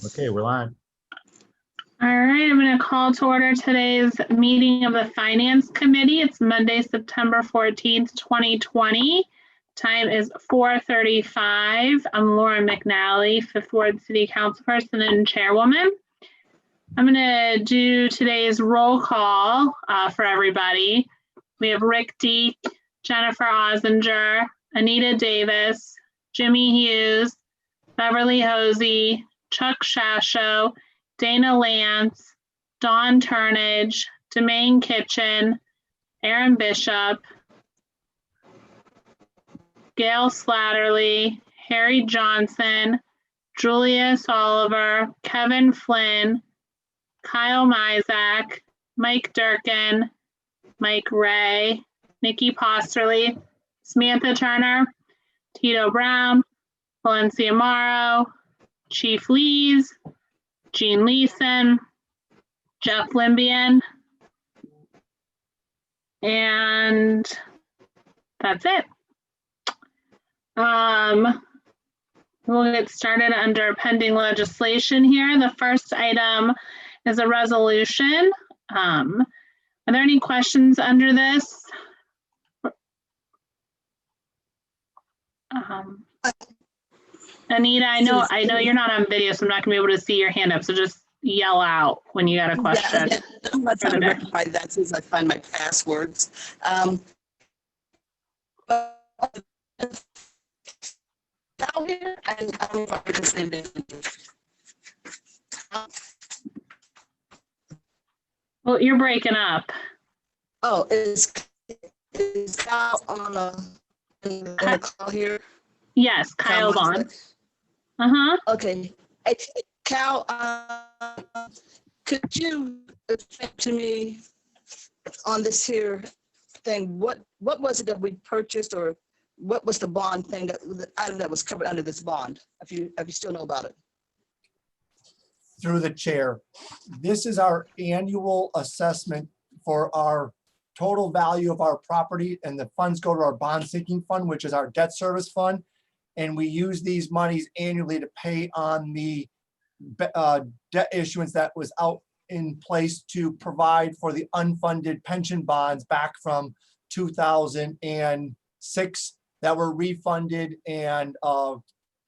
Okay, we're live. All right, I'm going to call to order today's meeting of the Finance Committee. It's Monday, September 14th, 2020. Time is 4:35. I'm Laura McNally, Fifth Ward City Councilperson and Chairwoman. I'm going to do today's roll call for everybody. We have Rick Deek, Jennifer Ozinger, Anita Davis, Jimmy Hughes, Beverly Hosey, Chuck Shasho, Dana Lance, Dawn Turnage, Demaine Kitchen, Aaron Bishop, Gail Slatterly, Harry Johnson, Julius Oliver, Kevin Flynn, Kyle Mizak, Mike Durkin, Mike Ray, Nikki Posterly, Samantha Turner, Tito Brown, Valencia Morrow, Chief Lees, Jean Leeson, Jeff Limbian, and that's it. We'll get started under pending legislation here. The first item is a resolution. Are there any questions under this? Anita, I know you're not on video, so I'm not gonna be able to see your hand up. So just yell out when you got a question. Yeah, I'm not trying to rectify that since I find my passwords. Down here, and I don't know if I could just name it. Well, you're breaking up. Oh, is Kyle on the call here? Yes, Kyle's on. Okay. Hey, Cal, could you explain to me on this here thing, what was it that we purchased, or what was the bond thing the item that was covered under this bond, if you still know about it? Through the chair, this is our annual assessment for our total value of our property, and the funds go to our bond sinking fund, which is our debt service fund. And we use these monies annually to pay on the debt issuance that was out in place to provide for the unfunded pension bonds back from 2006 that were refunded and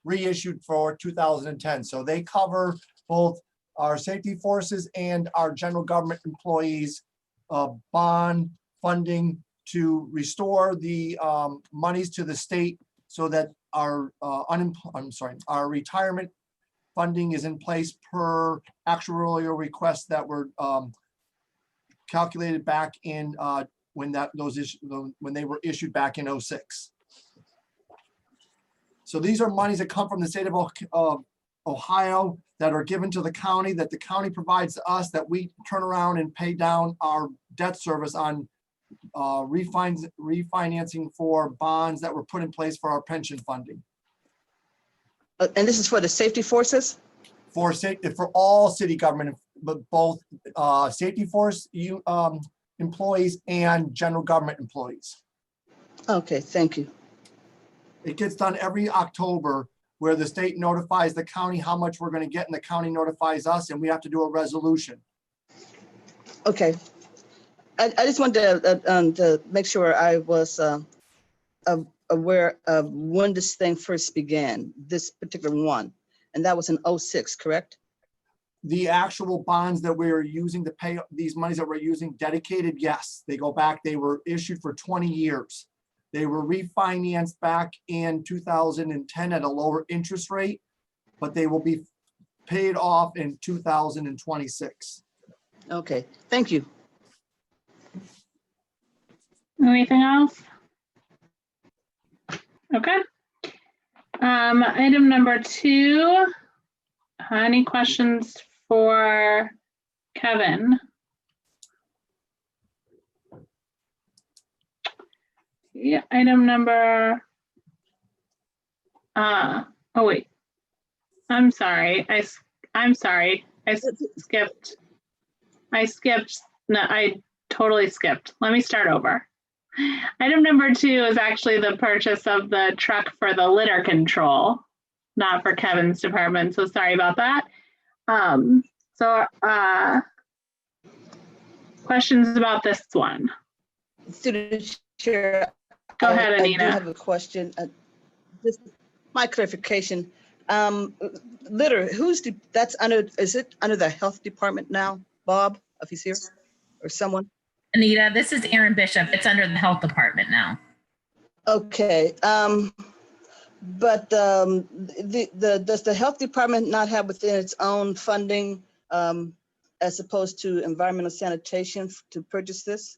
reissued for 2010. So they cover both our safety forces and our general government employees bond funding to restore the monies to the state so that our our retirement funding is in place per actuarial requests that were calculated back in when they were issued back in 2006. So these are monies that come from the state of Ohio that are given to the county, that the county provides to us, that we turn around and pay down our debt service on refinancing for bonds that were put in place for our pension funding. And this is for the safety forces? For all city government, but both safety force employees and general government employees. Okay, thank you. It gets done every October, where the state notifies the county how much we're going to get, and the county notifies us, and we have to do a resolution. Okay. I just wanted to make sure I was aware of when this thing first began, this particular one, and that was in 2006, correct? The actual bonds that we are using to pay these monies that we're using dedicated, yes, they go back. They were issued for 20 years. They were refinanced back in 2010 at a lower interest rate, but they will be paid off in 2026. Okay, thank you. Anything else? Okay. Item number 2. Any questions for Kevin? Yeah, item number, oh wait, I'm sorry. I'm sorry. I skipped. No, I totally skipped. Let me start over. Item number 2 is actually the purchase of the truck for the litter control. not for Kevin's department, so sorry about that. Questions about this one? Student Chair. Go ahead, I do Anita. have a question. Just my clarification. Litter, that's under, is it under the health department now? Bob, if he's here, or someone? Anita, this is Erin Bishop. It's under the health department now. Okay, but does the health department not have within its own funding as opposed to environmental sanitation to purchase this?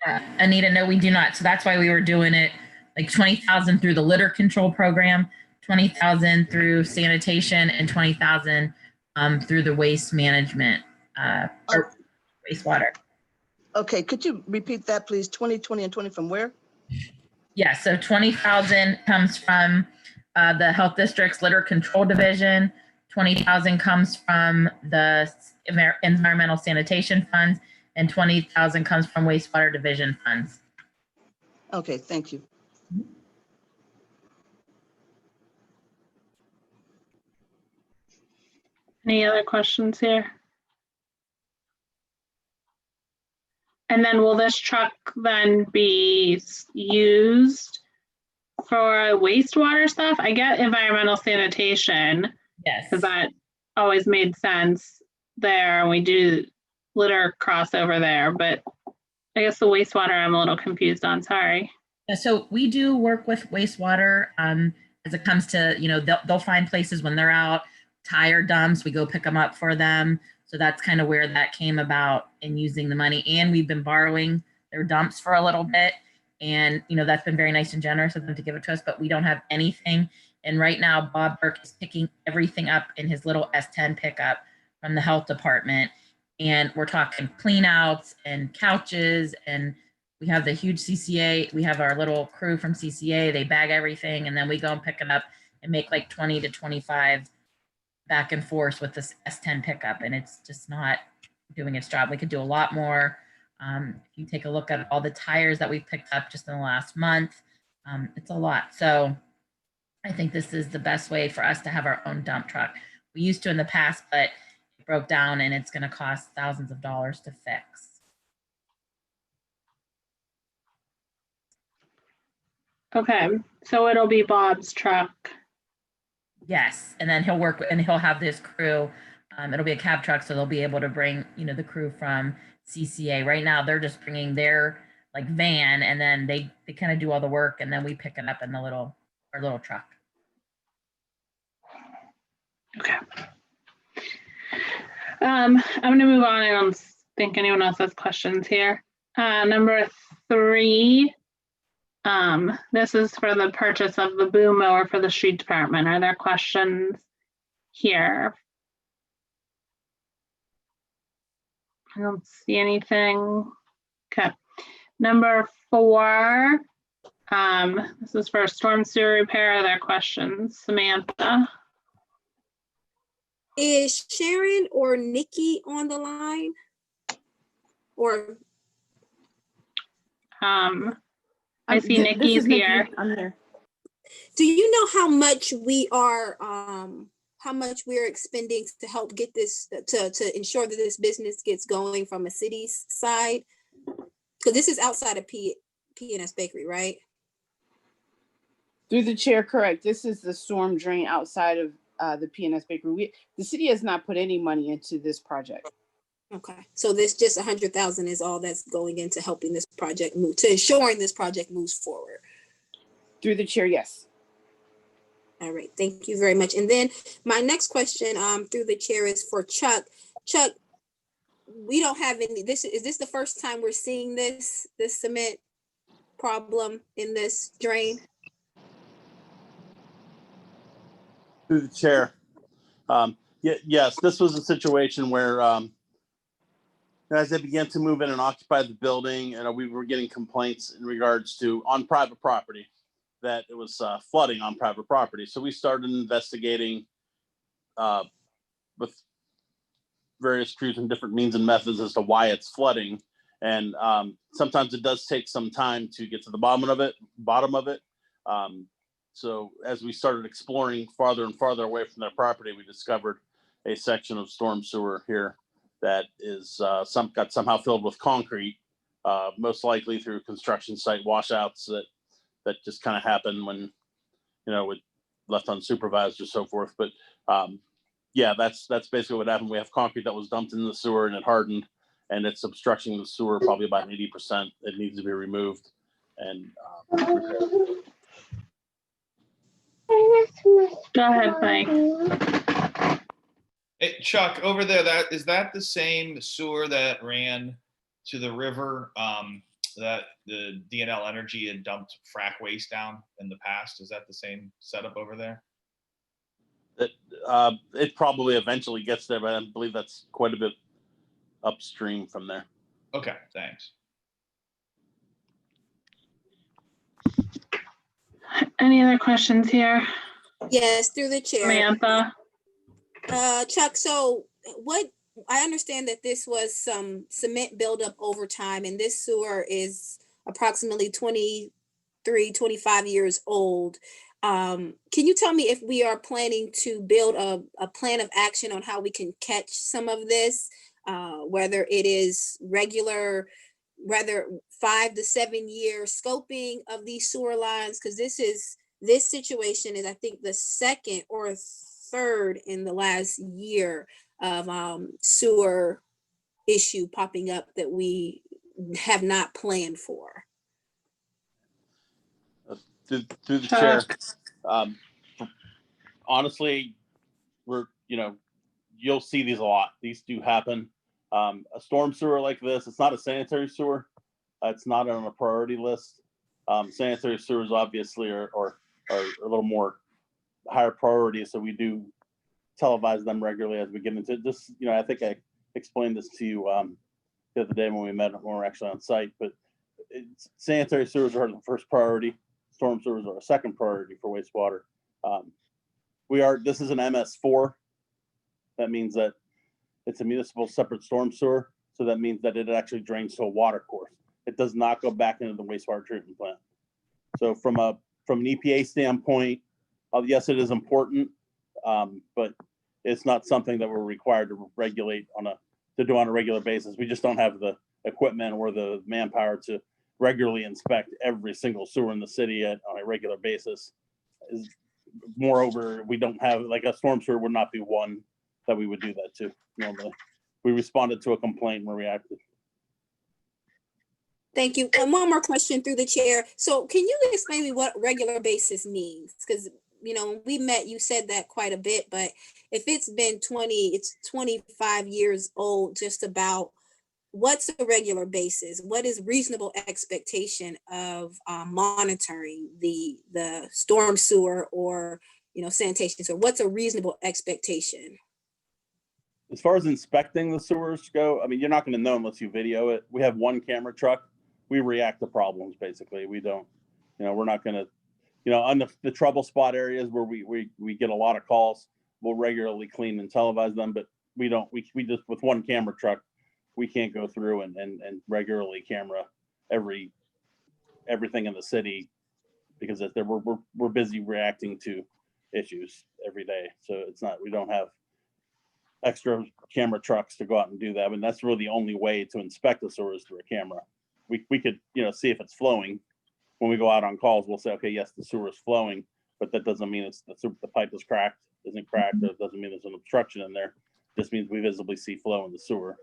Anita, no, we do not. So that's why we were doing it like 20,000 through the litter control program, 20,000 through sanitation, and 20,000 through the waste management or wastewater. Okay, could you repeat that, please? 20, 20, and 20 from where? Yeah, so 20,000 comes from the health district's litter control division. 20,000 comes from the environmental sanitation funds, and 20,000 comes from wastewater division funds. Okay, thank you. Any other questions here? And then will this truck then be used for wastewater stuff? I get environmental sanitation, Yes. because that always made sense there. We do litter crossover there, but I guess the wastewater I'm a little confused on, sorry. Yeah, so we do work with wastewater as it comes to, you know, they'll find places when they're out, tire dumps, we go pick them up for them. So that's kind of where that came about in using the money. And we've been borrowing their dumps for a little bit. And, you know, that's been very nice and generous of them to give it to us, but we don't have anything. And right now, Bob Burke is picking everything up in his little S10 pickup from the health department. And we're talking clean outs and couches, and we have the huge CCA. We have our little crew from CCA. They bag everything, and then we go and pick it up and make like 20 to 25 back and forth with this S10 pickup. And it's just not doing its job. We could do a lot more. If you take a look at all the tires that we've picked up just in the last month, it's a lot. So I think this is the best way for us to have our own dump truck. We used to in the past, but it broke down and it's going to cost thousands of dollars to fix. Okay, so it'll be Bob's truck. Yes, and then he'll work and he'll have this crew. It'll be a cab truck, so they'll be able to bring, you know, the crew from CCA. Right now, they're just bringing their like van, and then they kind of do all the work, and then we pick it up in the our little truck. Okay. I'm going to move on. I don't think anyone else has questions here. Number 3. This is for the purchase of the boom mower for the street department. Are there questions here? I don't see anything. Okay. Number 4. This is for storm sewer repair. Are there questions? Samantha? Is Sharon or Nikki on the line? Or I see Nikki's here. I'm here. do you know how much we are expending to help get this to ensure that this business gets going from a city's side? Because this is outside of P&S Bakery, right? Through the chair, correct. This is the storm drain outside of the P&S Bakery. The city has not put any money into this project. Okay, so this just 100,000 is all that's going into helping this project move, to ensuring this project moves forward. Through the chair, yes. All right, thank you very much. And then my next question through the chair is for Chuck. Chuck, we don't have any, is this the first time we're seeing this cement problem in this drain? Through the chair. Yes, this was a situation where as they began to move in and occupy the building, and we were getting complaints in regards to on private property that it was flooding on private property. So we started investigating with various crews and different means and methods as to why it's flooding. And sometimes it does take some time to get to the bottom of it. So as we started exploring farther and farther away from their property, we discovered a section of storm sewer here that is got somehow filled with concrete, most likely through construction site washouts that just kind of happen when, with left unsupervised or so forth. But yeah, that's basically what happened. We have concrete that was dumped in the sewer and it hardened, and it's obstructing the sewer probably about 80%. It needs to be removed and repaired. Go ahead, Mike. Hey, Chuck, over there, is that the same sewer that ran to the river that the DNL Energy had dumped frack waste down in the past? Is that the same setup over there? It probably eventually gets there, but I believe that's quite a bit upstream from there. Okay, thanks. Any other questions here? Yes, through the chair. Samantha? Chuck, so what, I understand that this was some cement buildup over time, and this sewer is approximately 25 years old. Can you tell me if we are planning to build a plan of action on how we can catch some of this, whether it is regular, rather 5 to 7 year scoping of these sewer lines? Because this situation is, I think, the second or third in the last year of sewer issue popping up that we have not planned for. Through the chair, honestly, you'll see these a lot. These do happen. A storm sewer like this, it's not a sanitary sewer. It's not on a priority list. Sanitary sewers obviously are a little more higher priority, so we do televise them regularly as we get into this. I think I explained this to you the other day when we were actually on site, but sanitary sewers are the first priority. Storm sewers are a second priority for wastewater. This is an MS4. That means that it's a municipal separate storm sewer. So that means that it actually drains to a water course. It does not go back into the wastewater treatment plant. So from an EPA standpoint, yes, it is important, but it's not something that we're required to regulate to do on a regular basis. We just don't have the equipment or the manpower to regularly inspect every single sewer in the city on a regular basis. Moreover, we don't have, like, a storm sewer would not be one that we would do that to normally. We responded to a complaint and reacted. Thank you. And one more question through the chair. So can you explain to me what regular basis means? Because, when we met, you said that quite a bit, but if it's 25 years old, just about, what's a regular basis? What is reasonable expectation of monitoring the storm sewer or, sanitation? So what's a reasonable expectation? As far as inspecting the sewers go, you're not going to know unless you video it. We have one camera truck. We react to problems, basically. We don't, we're not going to, on the trouble spot areas where we get a lot of calls, we'll regularly clean and televise them, but we just, with one camera truck, we can't go through and regularly camera everything in the city, because we're busy reacting to issues every day. So we don't have extra camera trucks to go out and do that. That's really the only way to inspect the sewers through a camera. We could, see if it's flowing. When we go out on calls, we'll say, okay, yes, the sewer is flowing, but that doesn't mean the pipe is cracked, isn't cracked. Or it doesn't mean there's an obstruction in there. It just means we visibly see flow in the sewer.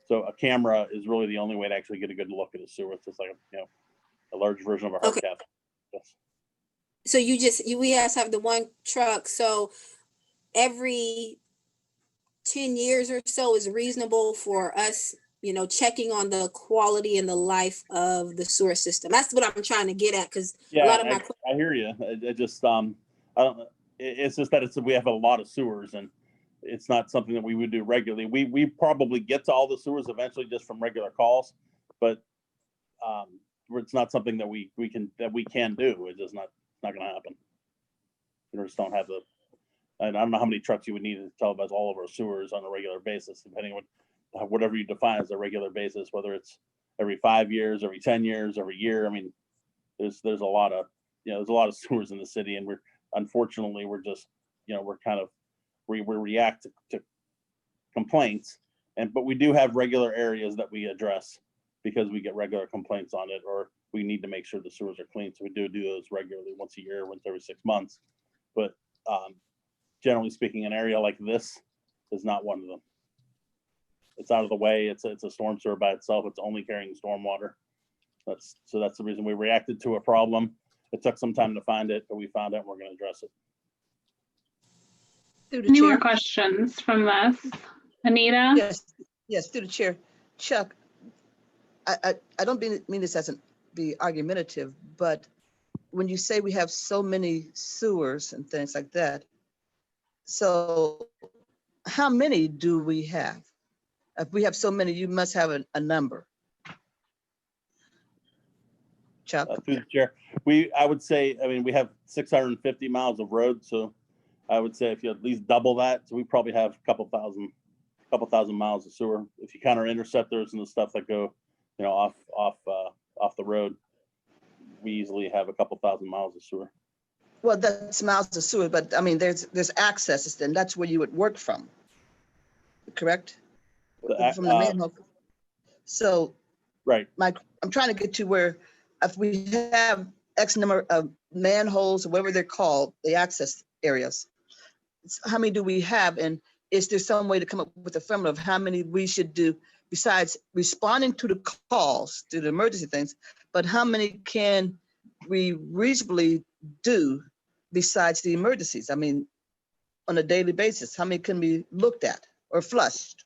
So a camera is really the only way to actually get a good look at a sewer. It's just like, a large version of a hard cap. Yes. So we guys have the one truck. So every 10 years or so is reasonable for us, checking on the quality and the life of the sewer system. That's what I'm trying to get at, because a lot of I hear you. It just it's just that we have a lot of sewers, and it's not something that we would do regularly. We probably get to all the sewers eventually just from regular calls, but it's not something that we can do. It's just not going to happen. We just don't have I don't know how many trucks you would need to televise all of our sewers on a regular basis, depending on whatever you define as a regular basis, whether it's every 5 years, every 10 years, every year. There's a lot of, there's a lot of sewers in the city, and unfortunately we're just, we react to complaints, but we do have regular areas that we address because we get regular complaints on it, or we need to make sure the sewers are clean. So we do those regularly, once a year, once every 6 months. But generally speaking, an area like this is not one of them. It's out of the way. It's a storm sewer by itself. It's only carrying stormwater. That's the reason we reacted to a problem. It took some time to find it, but we found it and we're going to address it. Through the Any more chair. questions from this? Anita? Yes, through the chair. Chuck, I don't mean this as be argumentative, but when you say we have so many sewers and things like that, so how many do we have? If we have so many, you must have a number. Chuck? Through the chair, I would say, we have 650 miles of road, so I would say if you at least double that, so we probably have a couple thousand miles of sewer. If you count our interceptors and the stuff that go, off the road, we easily have a couple thousand miles of sewer. Well, that's miles of sewer, but I mean, there's access, and that's where you would work from, correct? From the manhole. So, right. I'm trying to get to where if we have X number of manholes, or whatever they're called, the access areas, how many do we have? And is there some way to come up with a formula of how many we should do besides responding to the calls, to the emergency things, but how many can we reasonably do besides the emergencies? I mean, on a daily basis, how many can be looked at or flushed?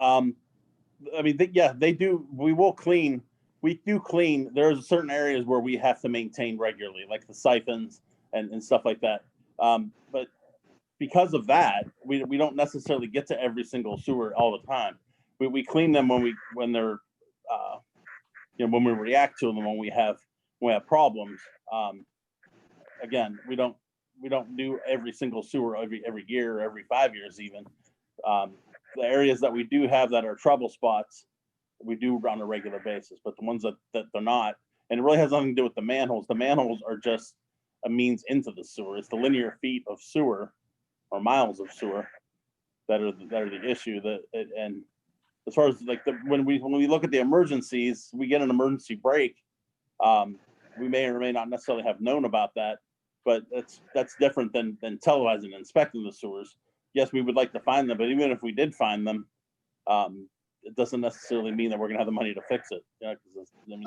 They do. We will clean. We do clean. There's certain areas where we have to maintain regularly, like the siphons and stuff like that. But because of that, we don't necessarily get to every single sewer all the time. We clean them when they're when we react to them, when we have problems. Again, we don't do every single sewer every year or every 5 years even. The areas that we do have that are trouble spots, we do on a regular basis, but the ones that they're not, and it really has nothing to do with the manholes. The manholes are just a means into the sewer. It's the linear feet of sewer or miles of sewer that are the issue. And as far as when we look at the emergencies, we get an emergency break. We may or may not necessarily have known about that, but that's different than televising and inspecting the sewers. Yes, we would like to find them, but even if we did find them, it doesn't necessarily mean that we're gonna have the money to fix it.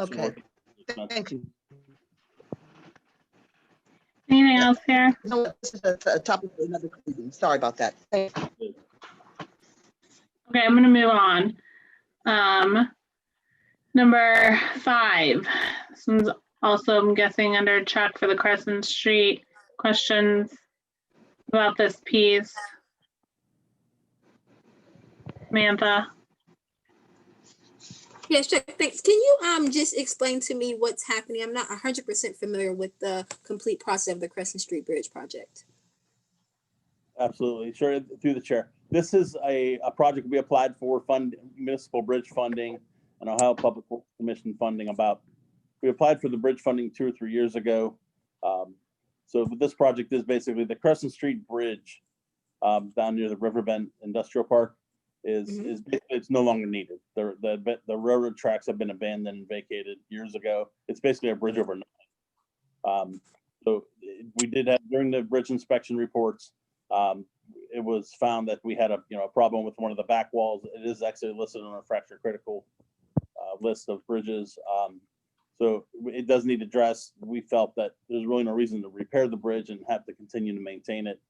Okay. Thank you. Anything else here? No, this is a topic for another meeting. Sorry about that. Thank you. Okay, I'm gonna move on. Number 5. This one's also, I'm guessing, under Chuck for the Crescent Street. Questions about this piece? Samantha? Yes, Chuck, thanks. Can you just explain to me what's happening? I'm not 100% familiar with the complete process of the Crescent Street Bridge project. Absolutely, sure. Through the chair, this is a project we applied for municipal bridge funding and Ohio Public Works Commission funding. We applied for the bridge funding 2 or 3 years ago. So this project is basically the Crescent Street Bridge down near the Riverbend Industrial Park. It's no longer needed. The railroad tracks have been abandoned and vacated years ago. It's basically a bridge over nothing. So we did have, during the bridge inspection reports, it was found that we had a problem with one of the back walls. It is actually listed on a fracture critical list of bridges. So it does need addressed. We felt that there's really no reason to repair the bridge and have to continue to maintain it.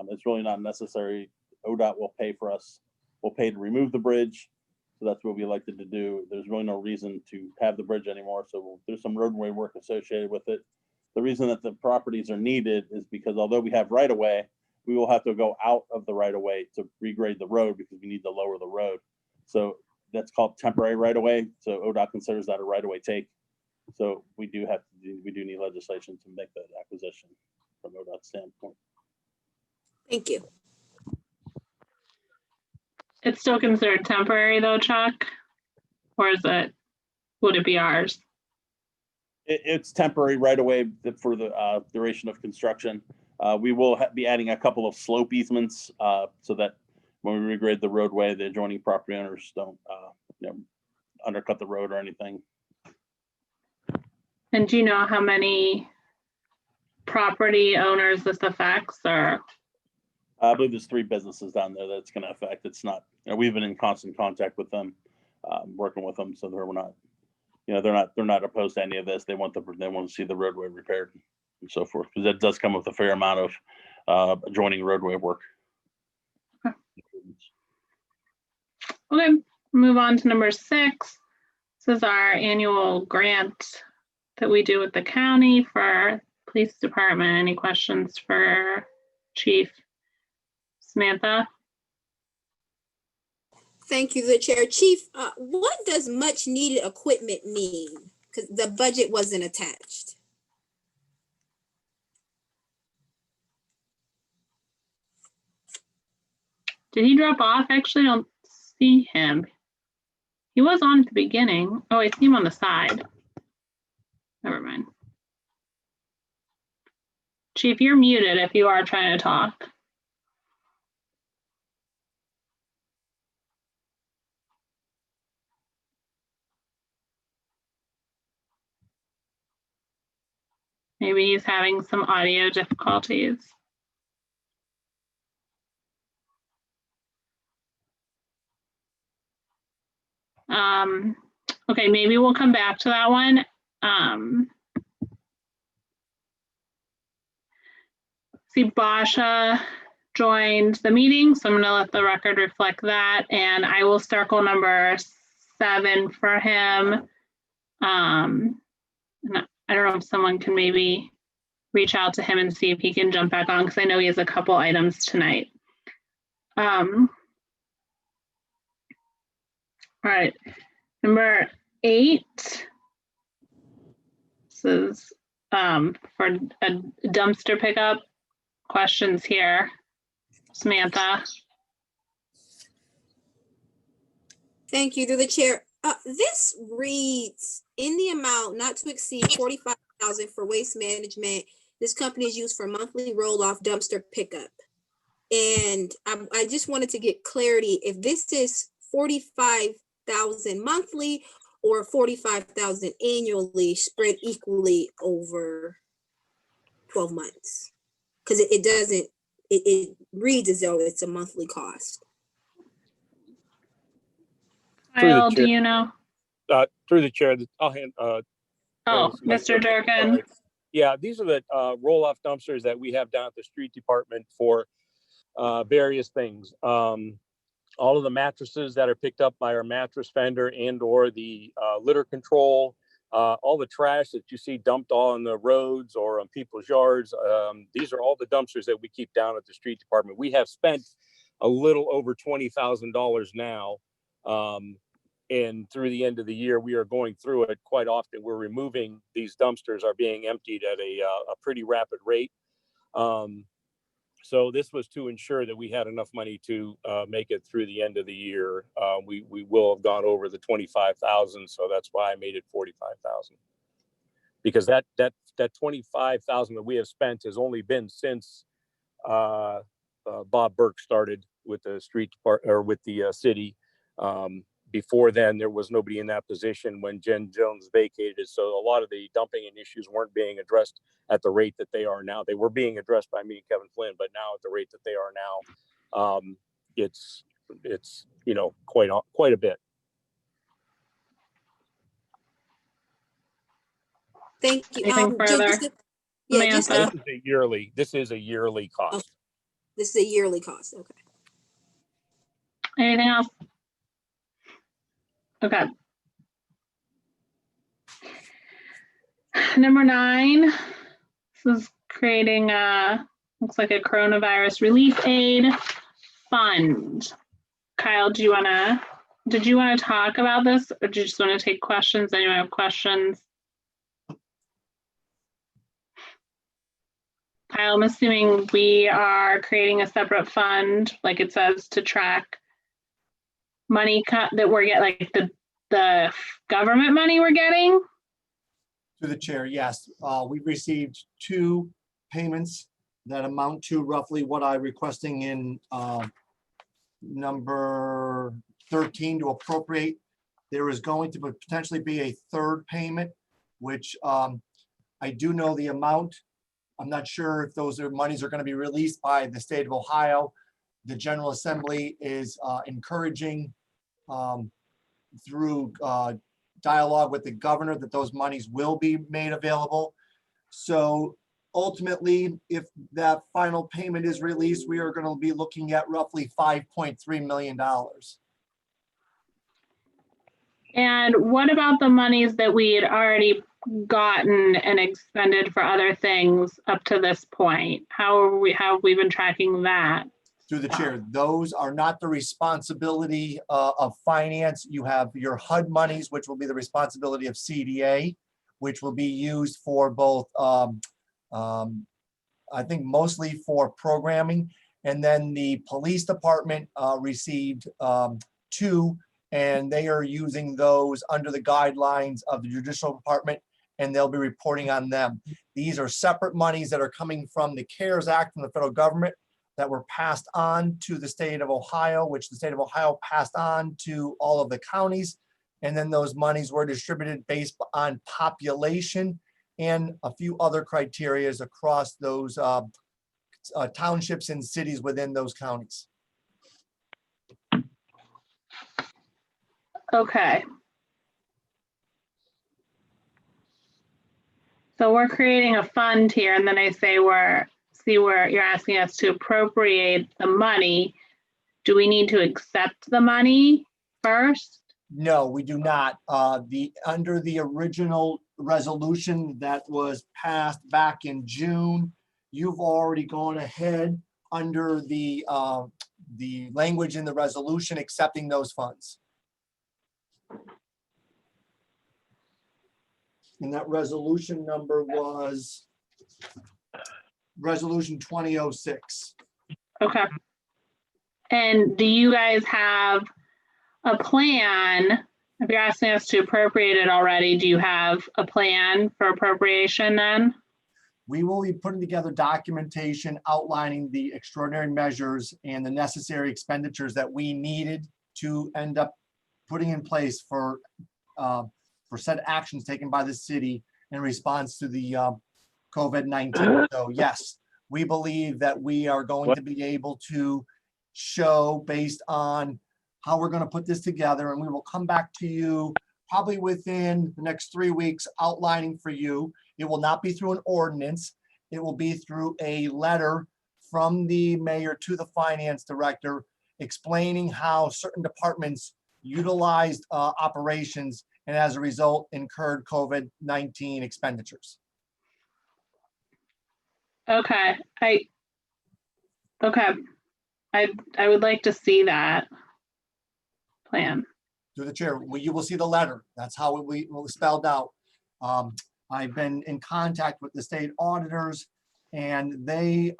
It's really not necessary. ODOT will pay for us. We'll pay to remove the bridge. So that's what we elected to do. There's really no reason to have the bridge anymore. So there's some roadway work associated with it. The reason that the properties are needed is because although we have right of way, we will have to go out of the right of way to regrade the road because we need to lower the road. So that's called temporary right of way. So ODOT considers that a right of way take. So we do need legislation to make that acquisition from ODOT standpoint. Thank you. It's still considered temporary though, Chuck? Or would it be ours? It's temporary right away for the duration of construction. We will be adding a couple of slope easements so that when we regrade the roadway, the adjoining property owners don't undercut the road or anything. And do you know how many property owners this affects, or? I believe there's 3 businesses down there that's going to affect. It's not, we've been in constant contact with them, working with them, so we're not, they're not opposed to any of this. They want to see the roadway repaired and so forth, because that does come with a fair amount of adjoining roadway work. Okay, move on to number 6. This is our annual grant that we do with the county for police department. Any questions for Chief Samantha? Thank you, the chair. Chief, what does much needed equipment mean? Because the budget wasn't attached. Did he drop off? I actually don't see him. He was on at the beginning. Oh, I see him on the side. Never mind. Chief, you're muted if you are trying to talk. Maybe he's having some audio difficulties. Okay, maybe we'll come back to that one. See, Basha joined the meeting, so I'm going to let the record reflect that, and I will circle number 7 for him. And I don't know if someone can maybe reach out to him and see if he can jump back on, because I know he has a couple items tonight. All right, number 8. This is for a dumpster pickup. Questions here, Samantha? Thank you, through the chair. This reads in the amount not to exceed $45,000 for waste management. This company is used for monthly roll-off dumpster pickup. And I just wanted to get clarity if this is $45,000 monthly or $45,000 annually spread equally over 12 months. Because it doesn't, it reads as though it's a monthly cost. Kyle, do you know? Through the chair, I'll hand. Mr. Durkin. Yeah, these are the roll-off dumpsters that we have down at the street department for various things. All of the mattresses that are picked up by our mattress vendor and or the litter control, all the trash that you see dumped on the roads or on people's yards. These are all the dumpsters that we keep down at the street department. We have spent a little over $20,000 now. And through the end of the year, we are going through it quite often. We're removing these dumpsters are being emptied at a pretty rapid rate. So this was to ensure that we had enough money to make it through the end of the year. We will have gone over the 25,000, so that's why I made it 45,000. Because that 25,000 that we have spent has only been since Bob Burke started with the street department or with the city. Before then, there was nobody in that position when Jen Jones vacated. So a lot of the dumping and issues weren't being addressed at the rate that they are now. They were being addressed by me and Kevin Flynn, but now at the rate that they are now, it's quite a bit. Thank you. Anything further? This is a yearly cost. Oh, this is a yearly cost. Okay. Anything else? Okay. Number 9, this is creating looks like a coronavirus relief aid fund. Kyle, did you want to talk about this, or do you just want to take questions? Anyone have questions? Kyle, I'm assuming we are creating a separate fund, like it says, to track money cut that we're getting, like the government money we're getting. To the chair, yes. We've received 2 payments that amount to roughly what I'm requesting in number 13 to appropriate. There is going to potentially be a 3rd payment, which I do know the amount. I'm not sure if those monies are going to be released by the state of Ohio. The General Assembly is encouraging through dialogue with the governor that those monies will be made available. So ultimately, if that final payment is released, we are going to be looking at roughly $5.3 million. And what about the monies that we had already gotten and expended for other things up to this point? How have we been tracking that? Through the chair, those are not the responsibility of finance. You have your HUD monies, which will be the responsibility of CDA, which will be used for both, I think mostly for programming. And then the police department received 2, and they are using those under the guidelines of the judicial department, and they'll be reporting on them. These are separate monies that are coming from the CARES Act from the federal government that were passed on to the state of Ohio, which the state of Ohio passed on to all of the counties. And then those monies were distributed based on population and a few other criterias across those townships and cities within those counties. Okay. So we're creating a fund here, and then I say see where you're asking us to appropriate the money. Do we need to accept the money first? No, we do not. Under the original resolution that was passed back in June, you've already gone ahead under the language in the resolution accepting those funds. And that resolution number was Resolution 2006. Okay. And do you guys have a plan? If you're asking us to appropriate it already, do you have a plan for appropriation then? We will be putting together documentation outlining the extraordinary measures and the necessary expenditures that we needed to end up putting in place for said actions taken by the city in response to the COVID-19. So yes, we believe that we are going to be able to show based on how we're going to put this together, and we will come back to you probably within the next 3 weeks outlining for you. It will not be through an ordinance. It will be through a letter from the mayor to the finance director explaining how certain departments utilized operations and as a result incurred COVID-19 expenditures. Okay, I would like to see that plan. Through the chair, you will see the letter. That's how we spelled out. I've been in contact with the state auditors, and they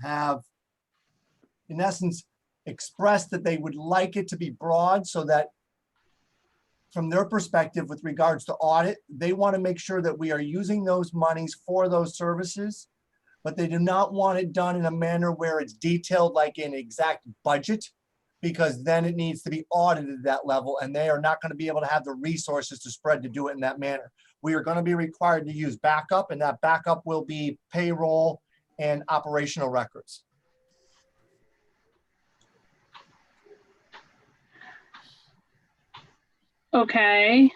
have, in essence, expressed that they would like it to be broad so that from their perspective with regards to audit, they want to make sure that we are using those monies for those services, but they do not want it done in a manner where it's detailed like an exact budget, because then it needs to be audited at that level, and they are not going to be able to have the resources to spread to do it in that manner. We are going to be required to use backup, and that backup will be payroll and operational records. Okay,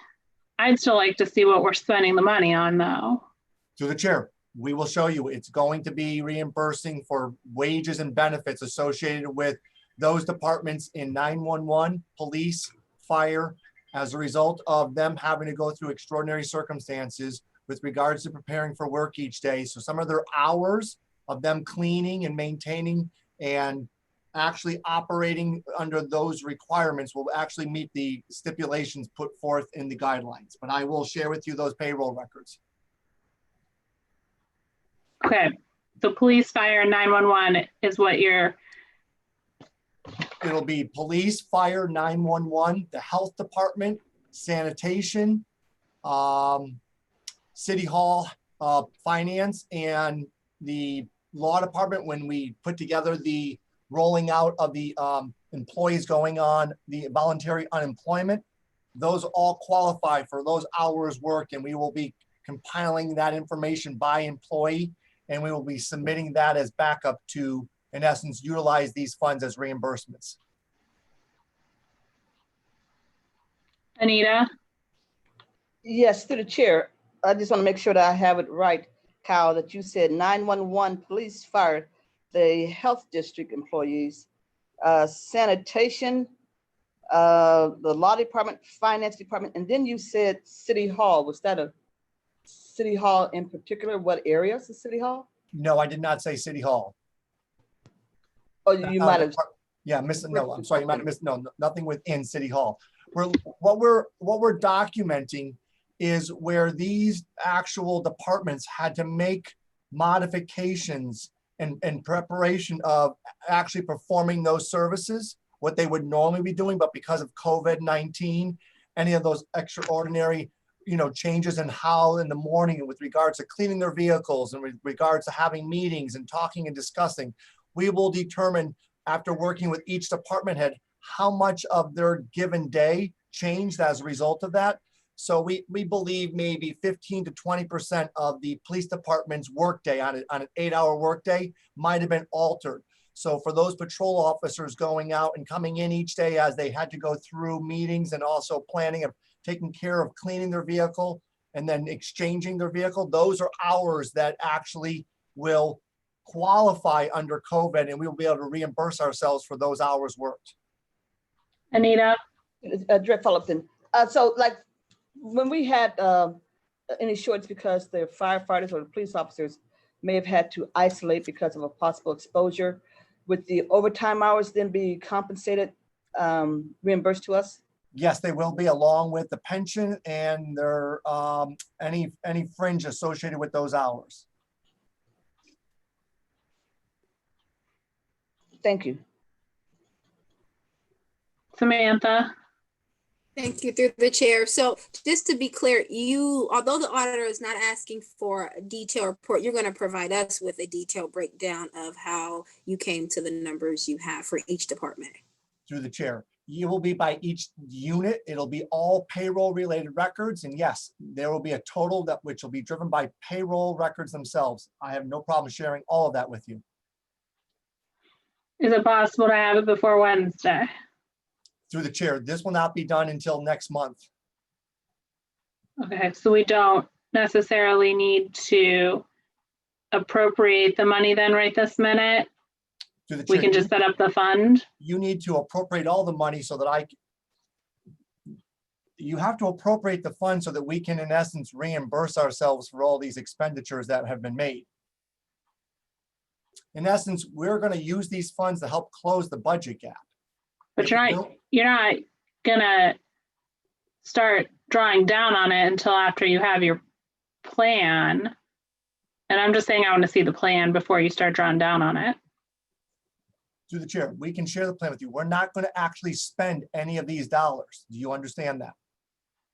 I'd still like to see what we're spending the money on though. To the chair, we will show you. It's going to be reimbursing for wages and benefits associated with those departments in 911, police, fire, as a result of them having to go through extraordinary circumstances with regards to preparing for work each day. So some of their hours of them cleaning and maintaining and actually operating under those requirements will actually meet the stipulations put forth in the guidelines. But I will share with you those payroll records. Okay, so police, fire, 911 is what you're. It'll be police, fire, 911, the health department, sanitation, City Hall, Finance, and the Law Department when we put together the rolling out of the employees going on the voluntary unemployment. Those all qualify for those hours worked, and we will be compiling that information by employee, and we will be submitting that as backup to, in essence, utilize these funds as reimbursements. Anita? Yes, through the chair. I just want to make sure that I have it right, Kyle, that you said 911, police, fire, the health district employees, sanitation, the law department, finance department, and then you said City Hall. Was that a City Hall in particular? What areas of City Hall? No, I did not say City Hall. Oh, you might have. Yeah, no, I'm sorry, you might have missed, no, nothing within City Hall. What we're documenting is where these actual departments had to make modifications in preparation of actually performing those services, what they would normally be doing, but because of COVID-19, any of those extraordinary, changes in how in the morning and with regards to cleaning their vehicles and with regards to having meetings and talking and discussing, we will determine after working with each department head how much of their given day changed as a result of that. So we believe maybe 15 to 20% of the police department's workday on an 8-hour workday might have been altered. So for those patrol officers going out and coming in each day as they had to go through meetings and also planning of taking care of cleaning their vehicle and then exchanging their vehicle, those are hours that actually will qualify under COVID, and we will be able to reimburse ourselves for those hours worked. Anita? Direct follow-up then. So like when we had any shorts because the firefighters or the police officers may have had to isolate because of a possible exposure, would the overtime hours then be compensated, reimbursed to us? Yes, they will be, along with the pension and their any fringe associated with those hours. Thank you. Samantha? Thank you, through the chair. So just to be clear, although the auditor is not asking for a detailed report, you're going to provide us with a detailed breakdown of how you came to the numbers you have for each department. Through the chair. You will be by each unit. It'll be all payroll related records. And yes, there will be a total which will be driven by payroll records themselves. I have no problem sharing all of that with you. Is it possible to have it before Wednesday? Through the chair. This will not be done until next month. Okay, so we don't necessarily need to appropriate the money then right this minute? Through the chair. We can just set up the fund? You need to appropriate all the money so that you have to appropriate the fund so that we can, in essence, reimburse ourselves for all these expenditures that have been made. In essence, we're going to use these funds to help close the budget gap. But you're not gonna start drawing down on it until after you have your plan. And I'm just saying I want to see the plan before you start drawing down on it. Through the chair, we can share the plan with you. We're not going to actually spend any of these dollars. Do you understand that?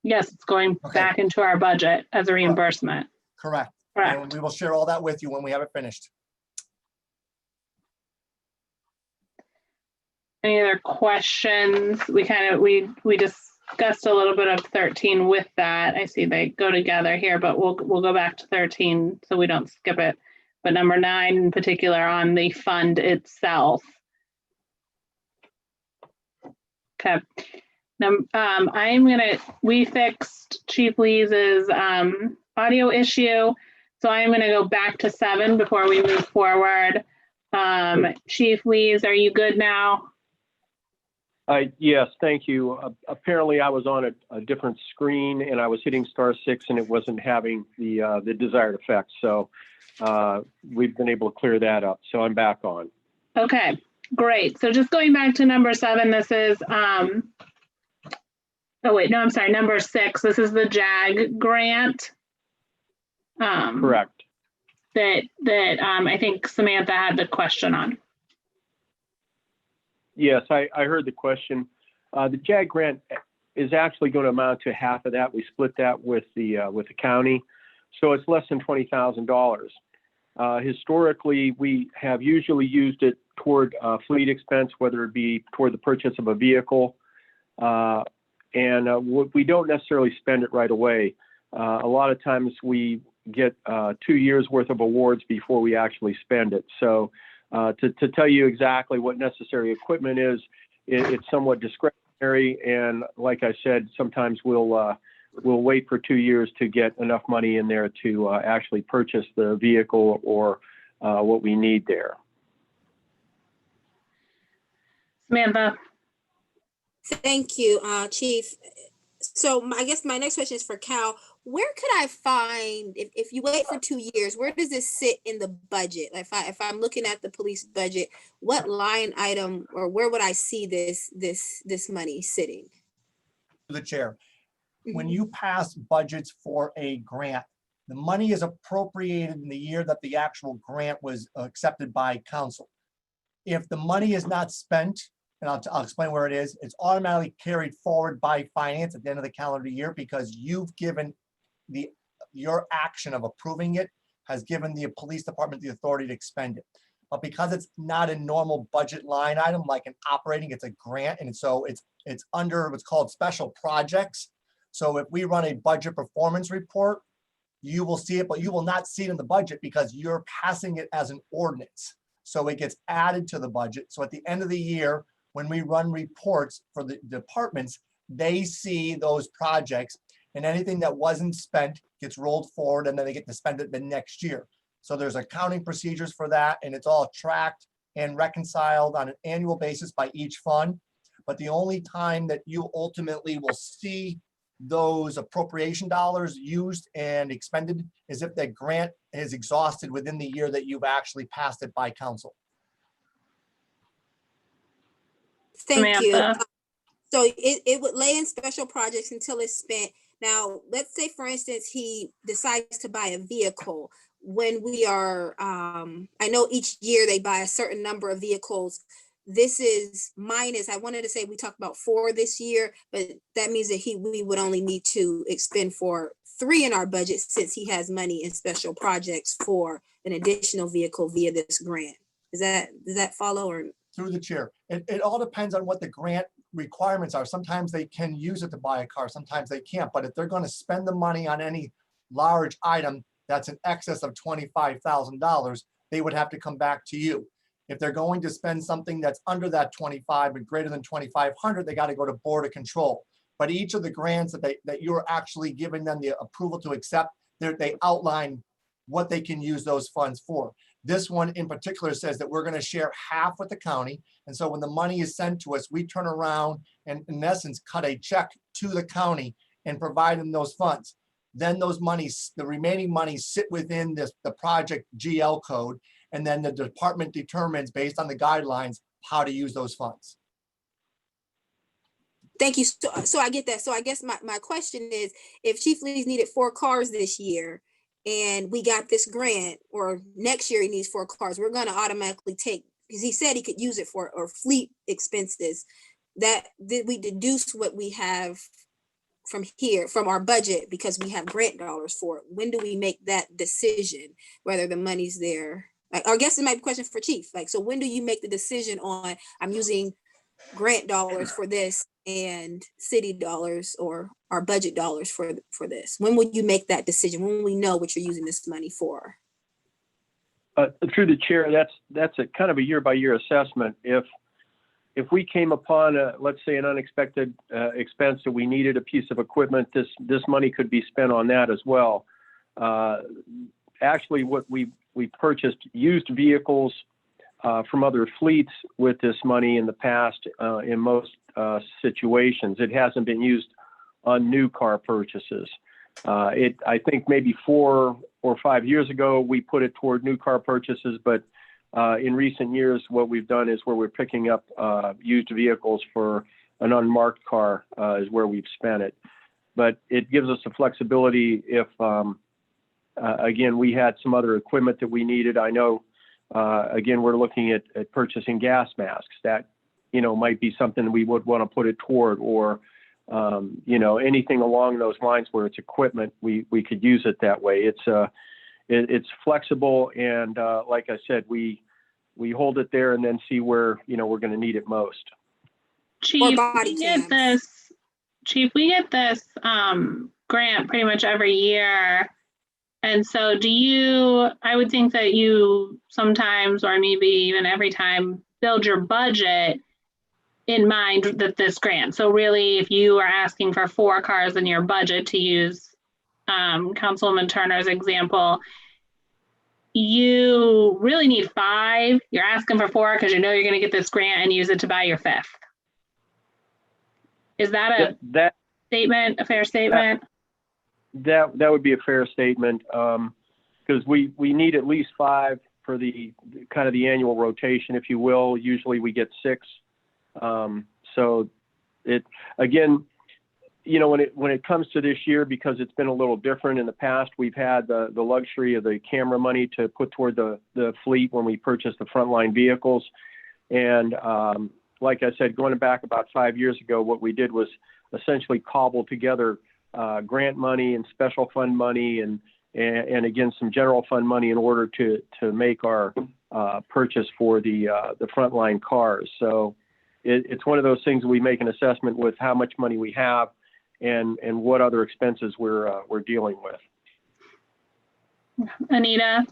Yes, it's going back into our budget as a reimbursement. Correct. Correct. And we will share all that with you when we have it finished. Any other questions? We discussed a little bit of 13 with that. I see they go together here, but we'll go back to 13 so we don't skip it. But number 9 in particular on the fund itself. Okay. We fixed Chief Lee's audio issue. So I'm gonna go back to 7 before we move forward. Chief Lee's, are you good now? Yes, thank you. Apparently I was on a different screen and I was hitting *6 and it wasn't having the desired effect. So we've been able to clear that up. So I'm back on. Okay, great. So just going back to number 7, this is, number 6. This is the JAG grant. Correct. That I think Samantha had the question on. Yes, I heard the question. The JAG grant is actually going to amount to half of that. We split that with the county. So it's less than $20,000. Historically, we have usually used it toward fleet expense, whether it be toward the purchase of a vehicle. We don't necessarily spend it right away. A lot of times we get 2 years worth of awards before we actually spend it. So to tell you exactly what necessary equipment is, it's somewhat discretionary. And like I said, sometimes we'll wait for 2 years to get enough money in there to actually purchase the vehicle or what we need there. Samantha. Thank you, Chief. So I guess my next question is for Cal. Where could I find, if you wait for 2 years, where does this sit in the budget? If I'm looking at the police budget, what line item or where would I see this money sitting? The chair. When you pass budgets for a grant, the money is appropriated in the year that the actual grant was accepted by council. If the money is not spent, and I'll explain where it is, it's automatically carried forward by finance at the end of the calendar year because you've given your action of approving it has given the police department the authority to expend it. But because it's not a normal budget line item like an operating, it's a grant, and so it's under what's called special projects. So if we run a budget performance report, you will see it, but you will not see it in the budget because you're passing it as an ordinance. So it gets added to the budget. So at the end of the year, when we run reports for the departments, they see those projects, and anything that wasn't spent gets rolled forward, and then they get to spend it the next year. So there's accounting procedures for that, and it's all tracked and reconciled on an annual basis by each fund. But the only time that you ultimately will see those appropriation dollars used and expended is if the grant is exhausted within the year that you've actually passed it by council. Thank you. Samantha. So it would lay in special projects until it's spent. Now, let's say, for instance, he decides to buy a vehicle. When we are, I know each year they buy a certain number of vehicles. This is minus, I wanted to say we talked about 4 this year, but that means that we would only need to expend for 3 in our budget since he has money in special projects for an additional vehicle via this grant. Does that follow? Or through the chair, it all depends on what the grant requirements are. Sometimes they can use it to buy a car, sometimes they can't. But if they're going to spend the money on any large item that's in excess of $25,000, they would have to come back to you. If they're going to spend something that's under that 25 but greater than 2,500, they got to go to Board of Control. But each of the grants that you're actually giving them the approval to accept, they outline what they can use those funds for. This one in particular says that we're going to share half with the county. And so when the money is sent to us, we turn around and in essence cut a check to the county and provide them those funds. Then those monies, the remaining monies sit within the project GL code. And then the department determines based on the guidelines how to use those funds. thank you. So I get that. So I guess my question is, if Chief Lee's needed 4 cars this year, and we got this grant, or next year he needs 4 cars, we're going to automatically take, because he said he could use it for or fleet expenses, that we deduce what we have from here, from our budget, because we have grant dollars for it. When do we make that decision, whether the money's there? I guess it might be a question for Chief. So when do you make the decision on, I'm using grant dollars for this and city dollars or our budget dollars for this? When would you make that decision? When will we know what you're using this money for? Through the chair, that's a kind of a year-by-year assessment. If we came upon let's say an unexpected expense that we needed a piece of equipment, this money could be spent on that as well. Actually, what we purchased used vehicles from other fleets with this money in the past in most situations. It hasn't been used on new car purchases. I think maybe 4 or 5 years ago, we put it toward new car purchases, but in recent years, what we've done is where we're picking up used vehicles for an unmarked car is where we've spent it. But it gives us the flexibility if, again, we had some other equipment that we needed. I know, again, we're looking at purchasing gas masks. That, might be something we would want to put it toward, or anything along those lines where it's equipment, we could use it that way. It's flexible, and like I said, we hold it there and then see where we're going to need it most. Chief, body we get cams. this grant pretty much every year. And so I would think that you sometimes, or maybe even every time, build your budget in mind that this grant. So really, if you are asking for 4 cars in your budget, to use Councilwoman Turner's example, you really need 5. You're asking for 4 because you're going to get this grant and use it to buy your 5th. Is that a fair statement? That would be a fair statement, because we need at least 5 for the kind of the annual rotation, if you will. Usually we get 6. So it, again, when it comes to this year, because it's been a little different in the past, we've had the luxury of the camera money to put toward the fleet when we purchased the frontline vehicles. And like I said, going back about 5 years ago, what we did was essentially cobble together grant money and special fund money and again some general fund money in order to make our purchase for the frontline cars. So it's one of those things we make an assessment with how much money we have and what other expenses we're dealing with. Anita?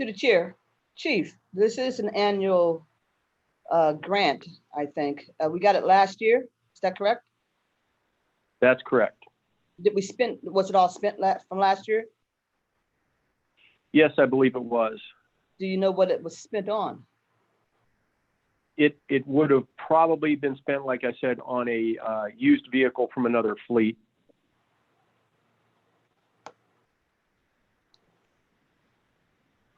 To the chair. Chief, this is an annual grant, I think. We got it last year. Is that correct? That's correct. Was it all spent from last year? Yes, I believe it was. Do you know what it was spent on? It would have probably been spent, like I said, on a used vehicle from another fleet.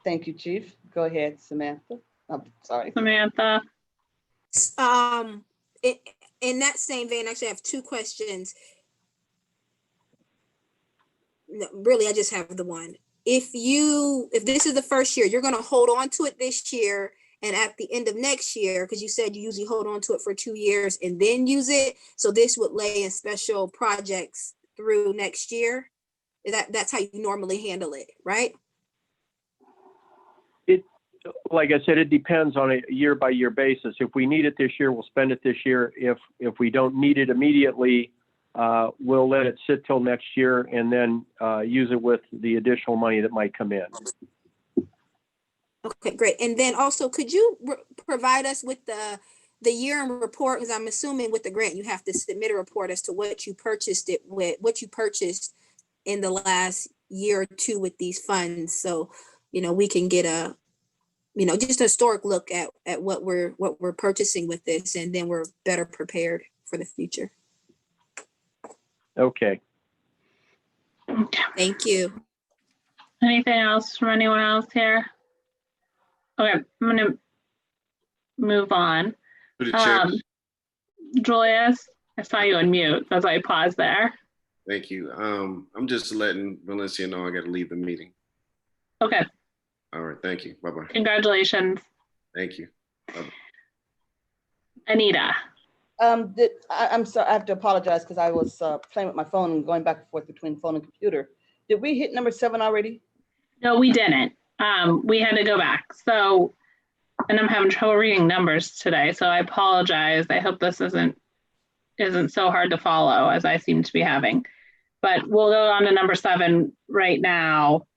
Thank you, Chief. Go ahead, Samantha. I'm sorry. Samantha. In that same vein, actually, I have 2 questions. No, really, I just have the one. If this is the first year, you're going to hold on to it this year, and at the end of next year, because you said you usually hold on to it for 2 years and then use it, so this would lay in special projects through next year. That's how you normally handle it, right? Like I said, it depends on a year-by-year basis. If we need it this year, we'll spend it this year. If we don't need it immediately, we'll let it sit till next year and then use it with the additional money that might come in. Okay, great. And then also, could you provide us with the year-end report? Because I'm assuming with the grant, you have to submit a report as to what you purchased in the last year or 2 with these funds. So, we can get just a historic look at what we're purchasing with this, and then we're better prepared for the future. Okay. Thank you. Anything else from anyone else here? Okay, I'm going to move on. Julius, I saw you on mute. That's why I paused there. Thank you. I'm just letting Valencia know I got to leave the meeting. Okay. All right. Thank you. Bye-bye. Congratulations. Thank you. Bye-bye. Anita. I'm sorry, I have to apologize because I was playing with my phone and going back and forth between phone and computer. Did we hit number 7 already? No, we didn't. We had to go back. So, and I'm having trouble reading numbers today, so I apologize. I hope this isn't so hard to follow as I seem to be having. But we'll go on to number 7 right now.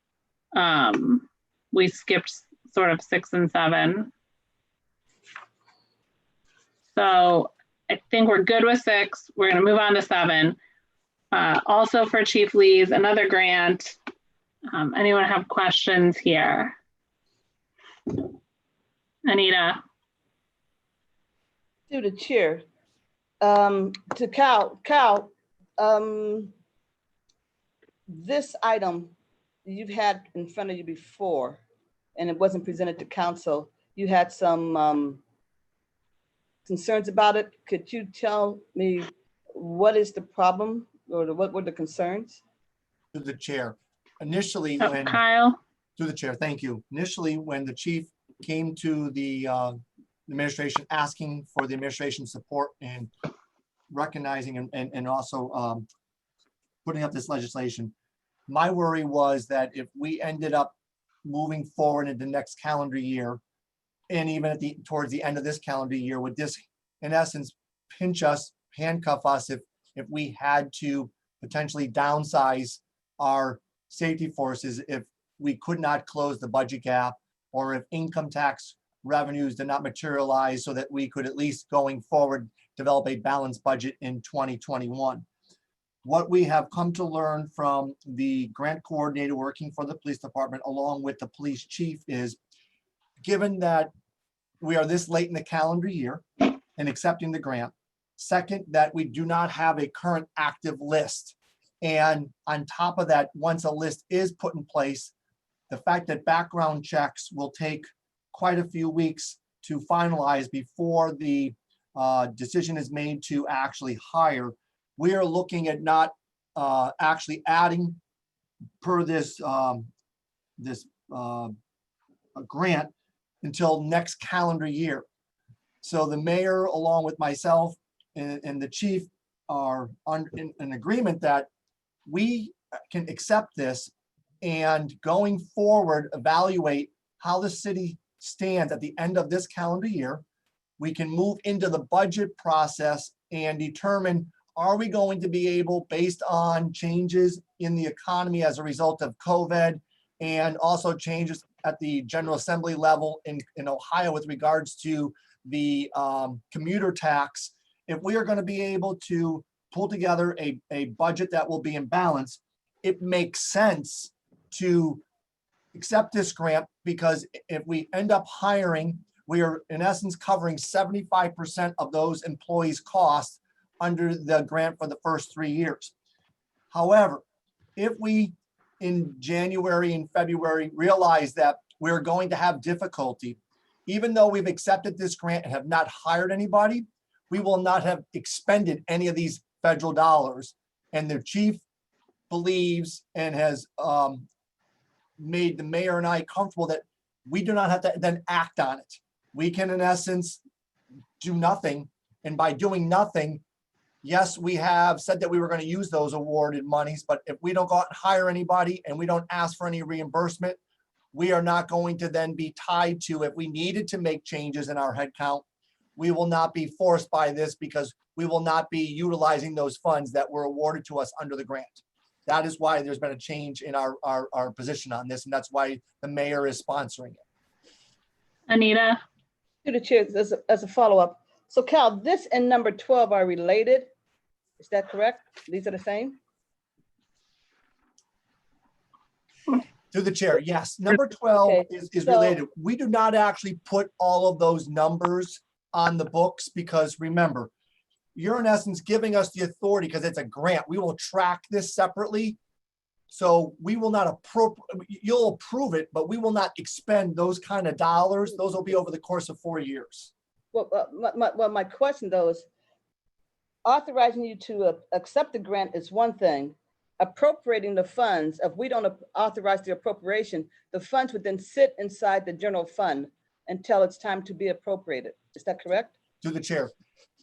We skipped sort of 6 and 7. So I think we're good with 6. We're going to move on to 7. Also for Chief Lee's, another grant. Anyone have questions here? Anita. To the chair. To Cal, this item you've had in front of you before, and it wasn't presented to council. You had some concerns about it. Could you tell me what is the problem, or what were the concerns? To the chair. Initially, Kyle. To the chair, thank you. Initially, when the chief came to the administration asking for the administration support in recognizing and also putting up this legislation. My worry was that if we ended up moving forward into the next calendar year, and even towards the end of this calendar year, would this, in essence, pinch us, handcuff us if we had to potentially downsize our safety forces if we could not close the budget gap, or if income tax revenues did not materialize so that we could at least going forward develop a balanced budget in 2021. What we have come to learn from the grant coordinator working for the police department along with the police chief is, given that we are this late in the calendar year and accepting the grant, second, that we do not have a current active list. And on top of that, once a list is put in place, the fact that background checks will take quite a few weeks to finalize before the decision is made to actually hire, we are looking at not actually adding per this grant until next calendar year. So the mayor, along with myself and the chief, are in agreement that we can accept this and going forward, evaluate how the city stands at the end of this calendar year. We can move into the budget process and determine, are we going to be able, based on changes in the economy as a result of COVID and also changes at the General Assembly level in Ohio with regards to the commuter tax, if we are going to be able to pull together a budget that will be in balance, it makes sense to accept this grant, because if we end up hiring, we are in essence covering 75% of those employees' costs under the grant for the first 3 years. However, if we in January and February realize that we're going to have difficulty, even though we've accepted this grant and have not hired anybody, we will not have expended any of these federal dollars. And the chief believes and has made the mayor and I comfortable that we do not have to then act on it. We can, in essence, do nothing. And by doing nothing, yes, we have said that we were going to use those awarded monies, but if we don't go out and hire anybody and we don't ask for any reimbursement, we are not going to then be tied to, if we needed to make changes in our headcount, we will not be forced by this, because we will not be utilizing those funds that were awarded to us under the grant. That is why there's been a change in our position on this, and that's why the mayor is sponsoring it. Anita? To the chair, as a follow-up. So Cal, this and number 12 are related. Is that correct? These are the same? Through the chair, yes. Number 12 Okay, is so- related. We do not actually put all of those numbers on the books, because remember, you're in essence giving us the authority, because it's a grant. We will track this separately. So we will not you'll approve it, but we will not expend those kind of dollars. Those will be over the course of 4 years. Well, my question though is, authorizing you to accept the grant is one thing. Appropriating the funds, if we don't authorize the appropriation, the funds would then sit inside the general fund until it's time to be appropriated. Is that correct? Through the chair.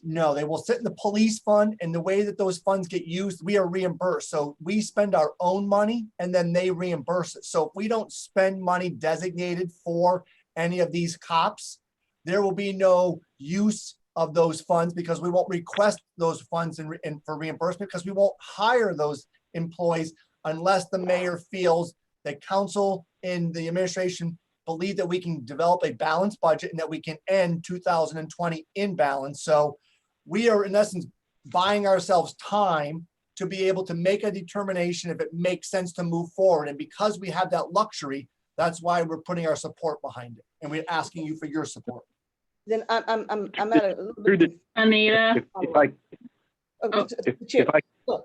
No, they will sit in the police fund, and the way that those funds get used, we are reimbursed. So we spend our own money and then they reimburse it. So if we don't spend money designated for any of these cops, there will be no use of those funds, because we won't request those funds for reimbursement, because we won't hire those employees unless the mayor feels that council and the administration believe that we can develop a balanced budget and that we can end 2020 in balance. So we are in essence buying ourselves time to be able to make a determination if it makes sense to move forward. And because we have that luxury, that's why we're putting our support behind it. And we're asking you for your support. Then I'm at a little bit. Anita? If I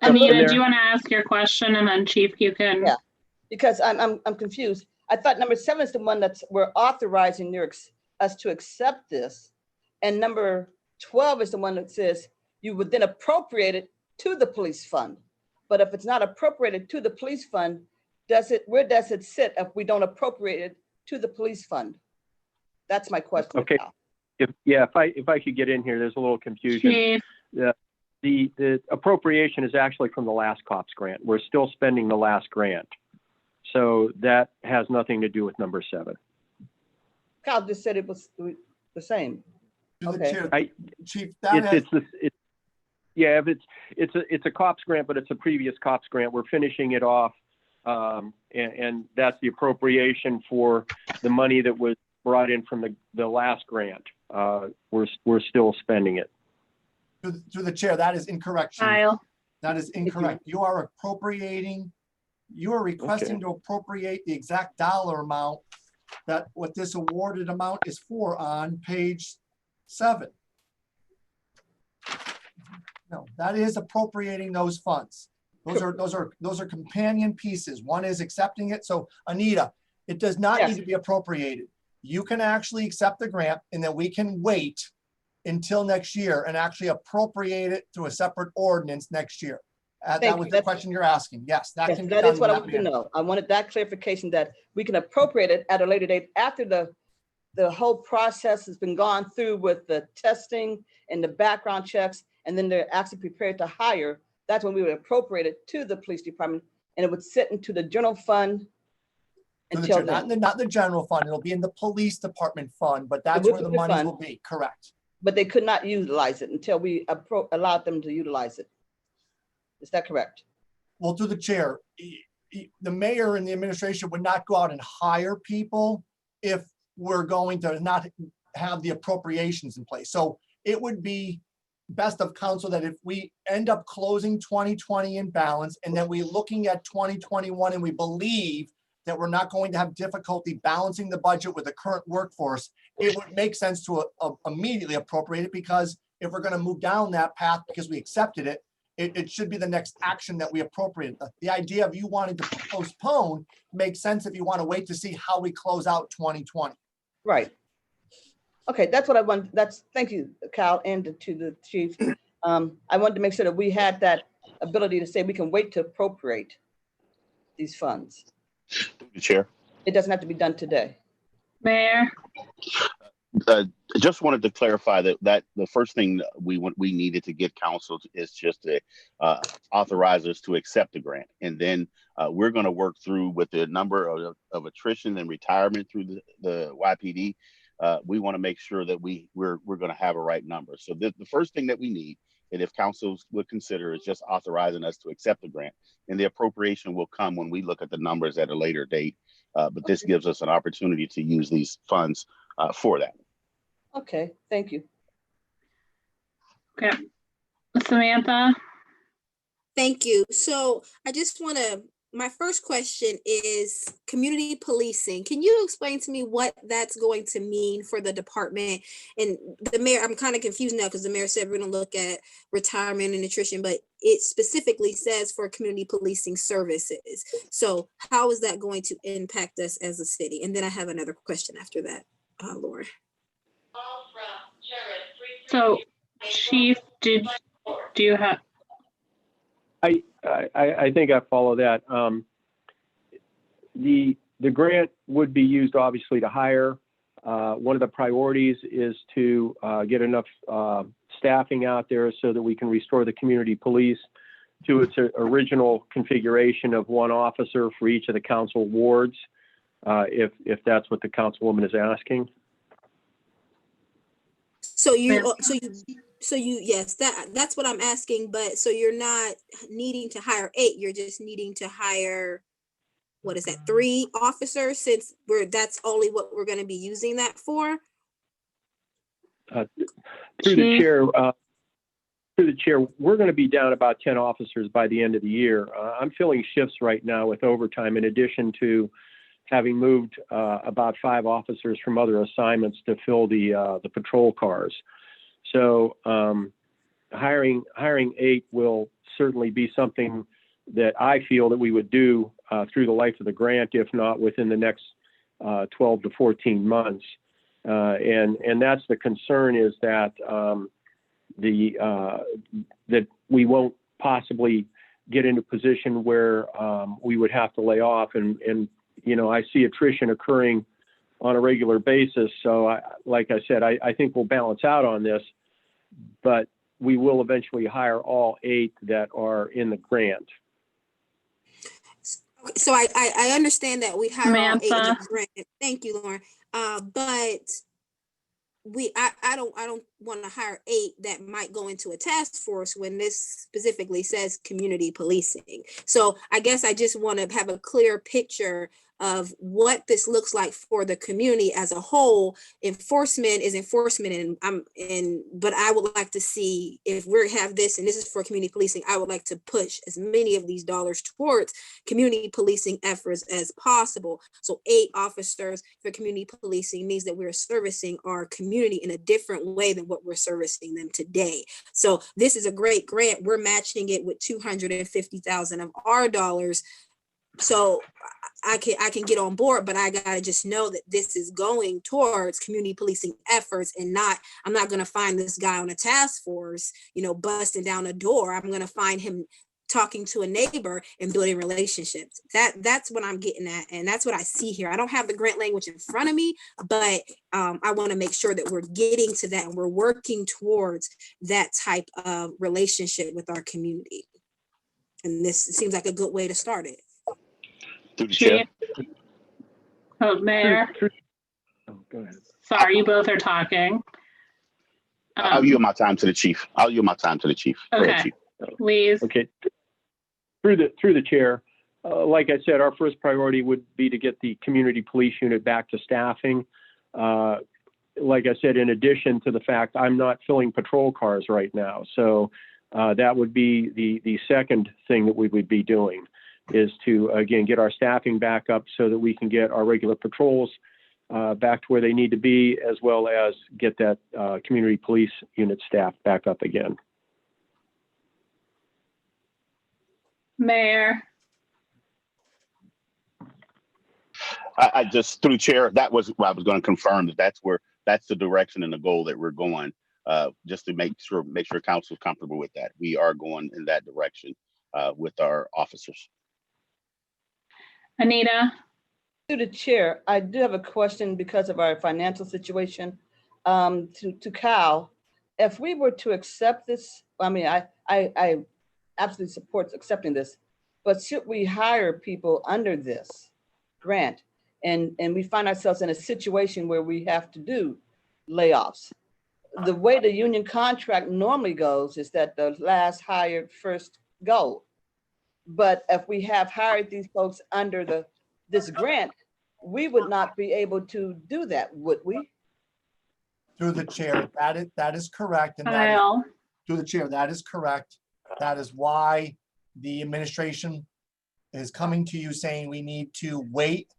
Anita, do you want to ask your question, and then Chief, you can? Yeah, because I'm confused. I thought number 7 is the one that's we're authorizing us to accept this, and number 12 is the one that says you would then appropriate it to the police fund. But if it's not appropriated to the police fund, where does it sit if we don't appropriate it to the police fund? That's my question. Okay. Now. If I could get in here, there's a little confusion. Chief. The appropriation is actually from the last COPS grant. We're still spending the last grant. So that has nothing to do with number 7. Cal just said it was the same. To the Okay. chair, Chief, that has, It's a COPS grant, but it's a previous COPS grant. We're finishing it off. And that's the appropriation for the money that was brought in from the last grant. We're still spending it. through the chair, that is incorrect, Chief. Kyle. That is incorrect. You are requesting to appropriate the exact dollar amount that what this awarded amount is for on page 7. No, that is appropriating those funds. Those are companion pieces. One is accepting it. So Anita, it does not need to be appropriated. You can actually accept the grant and then we can wait until next year and actually appropriate it through a separate ordinance next year. That was the question you're asking. Yes, that can be done. That is what I wanted to know. I wanted that clarification that we can appropriate it at a later date after the whole process has been gone through with the testing and the background checks, and then they're actually prepared to hire. That's when we would appropriate it to the police department, and it would sit into the general fund until then. Not the general fund. It'll be in the police department fund, but that's where the money will be. Correct. But they could not utilize it until we allowed them to utilize it. Is that correct? Well, through the chair, the mayor and the administration would not go out and hire people if we're going to not have the appropriations in place. So it would be best of counsel that if we end up closing 2020 in balance and then we're looking at 2021 and we believe that we're not going to have difficulty balancing the budget with the current workforce, it would make sense to immediately appropriate it, because if we're going to move down that path because we accepted it, it should be the next action that we appropriate. The idea of you wanting to postpone makes sense if you want to wait to see how we close out 2020. Right. Okay, that's what I want. Thank you, Cal, and to the chief. I wanted to make sure that we had that ability to say we can wait to appropriate these funds. The chair. It doesn't have to be done today. Mayor. Just wanted to clarify that the first thing we needed to get council is just to authorize us to accept the grant, and then we're going to work through with the number of attrition and retirement through the YPD. We want to make sure that we're going to have a right number. So the first thing that we need, and if council would consider, is just authorizing us to accept the grant, and the appropriation will come when we look at the numbers at a later date. But this gives us an opportunity to use these funds for that. Okay, thank you. Okay, Samantha. Thank you. So I just want to, my first question is community policing. Can you explain to me what that's going to mean for the department? And the mayor, I'm kind of confused now because the mayor said we're going to look at retirement and nutrition, but it specifically says for community policing services. So how is that going to impact us as a city? And then I have another question after that, Laura. So, Chief, do you have? I think I follow that. The grant would be used obviously to hire. One of the priorities is to get enough staffing out there so that we can restore the community police to its original configuration of one officer for each of the council wards, if that's what the councilwoman is asking. Yes, that's what I'm asking. But so you're not needing to hire 8, you're just needing to hire, what is that, 3 officers, since that's only what we're going to be using that for? Through the chair, we're going to be down about 10 officers by the end of the year. I'm filling shifts right now with overtime, in addition to having moved about 5 officers from other assignments to fill the patrol cars. So hiring 8 will certainly be something that I feel that we would do through the life of the grant, if not within the next 12 to 14 months. And that's the concern, is that that we won't possibly get into a position where we would have to lay off. And you know, I see attrition occurring on a regular basis. So like I said, I think we'll balance out on this, but we will eventually hire all 8 that are in the grant. So I understand that we hire all 8 in Samantha. the grant. Thank you, Lauren. But I don't want to hire 8 that might go into a task force when this specifically says community policing. So I guess I just want to have a clear picture of what this looks like for the community as a whole. Enforcement is enforcement, but I would like to see, if we have this and this is for community policing, I would like to push as many of these dollars towards community policing efforts as possible. So 8 officers for community policing means that we're servicing our community in a different way than what we're servicing them today. So this is a great grant. We're matching it with $250,000 of our dollars. So I can get on board, but I gotta just know that this is going towards community policing efforts, and I'm not gonna find this guy on a task force, busting down a door. I'm gonna find him talking to a neighbor and building relationships. That's what I'm getting at, and that's what I see here. I don't have the grant language in front of me, but I want to make sure that we're getting to that and we're working towards that type of relationship with our community. And this seems like a good way to start it. Through the chair. Oh, Mayor. Oh, go ahead. Sorry, you both are talking. I'll yield my time to the chief. Go ahead, Okay, Chief. please. Okay. Through the chair, like I said, our first priority would be to get the community police unit back to staffing. Like I said, in addition to the fact I'm not filling patrol cars right now. So that would be the second thing that we would be doing, is to, again, get our staffing back up so that we can get our regular patrols back to where they need to be, as well as get that community police unit staff back up again. Mayor. I just, through the chair, that was what I was going to confirm, that's the direction and the goal that we're going, just to make sure council's comfortable with that. We are going in that direction with our officers. Anita. To the chair, I do have a question because of our financial situation. To Cal, if we were to accept this, I mean, I absolutely support accepting this, but should we hire people under this grant and we find ourselves in a situation where we have to do layoffs? The way the union contract normally goes is that the last hired first go. But if we have hired these folks under this grant, we would not be able to do that, would we? Through the chair, that is correct. And Kyle. through the chair, that is correct. That is why the administration is coming to you saying we need to wait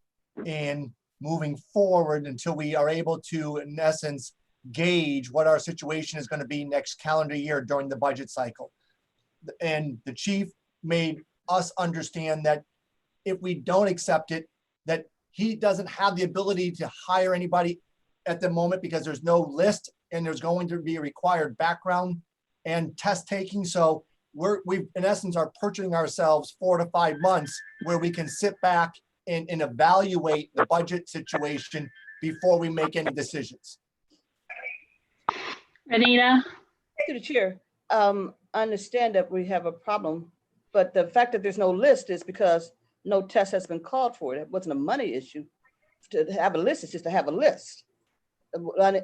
in moving forward until we are able to, in essence, gauge what our situation is going to be next calendar year during the budget cycle. And the chief made us understand that if we don't accept it, that he doesn't have the ability to hire anybody at the moment because there's no list and there's going to be a required background and test taking. So we in essence are purchasing ourselves 4 to 5 months where we can sit back and evaluate the budget situation before we make any decisions. Anita. To the chair, I understand that we have a problem, but the fact that there's no list is because no test has been called for it. It wasn't a money issue. To have a list is just to have a list.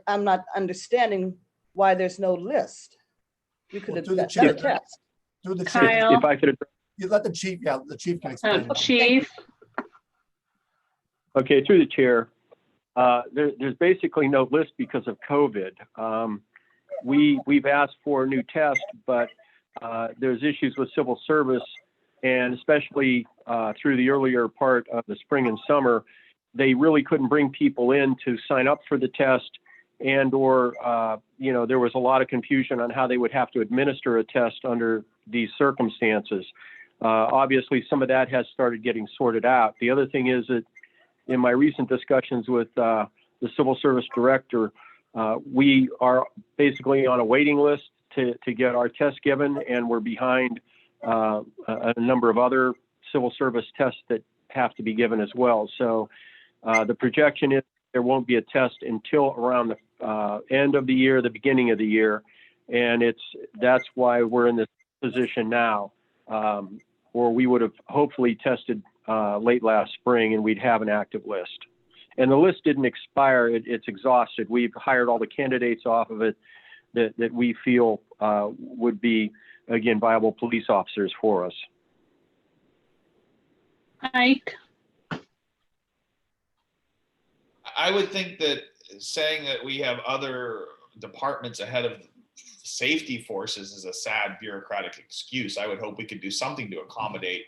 I'm not understanding why there's no list. We could have done a test. Through the Kyle. chair, If I could, you let the chief, the chief can explain. Chief. okay, through the chair, there's basically no list because of COVID. We've asked for a new test, but there's issues with civil service, and especially through the earlier part of the spring and summer, they really couldn't bring people in to sign up for the test, and or there was a lot of confusion on how they would have to administer a test under these circumstances. Obviously, some of that has started getting sorted out. The other thing is that in my recent discussions with the civil service director, we are basically on a waiting list to get our test given, and we're behind a number of other civil service tests that have to be given as well. So the projection is there won't be a test until around the end of the year, the beginning of the year. And that's why we're in this position now, or we would have hopefully tested late last spring and we'd have an active list. And the list didn't expire, it's exhausted. We've hired all the candidates off of it that we feel would be, again, viable police officers for us. Mike? I would think that saying that we have other departments ahead of safety forces is a sad bureaucratic excuse. I would hope we could do something to accommodate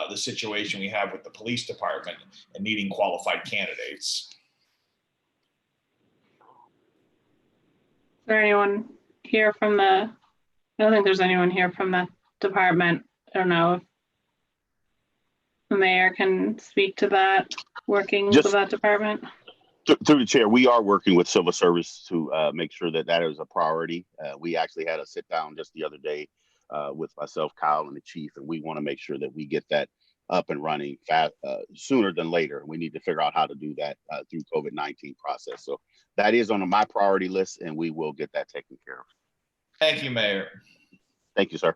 the situation we have with the police department and needing qualified candidates. Is there anyone here from I don't think there's anyone here from the department. I don't know if the mayor can speak to that, working with that department. Through the chair, we are working with civil service to make sure that that is a priority. We actually had a sit down just the other day with myself, Kyle, and the chief, and we want to make sure that we get that up and running fast, sooner than later. We need to figure out how to do that through COVID-19 process. So that is on my priority list, and we will get that taken care of. Thank you, Mayor. Thank you, sir.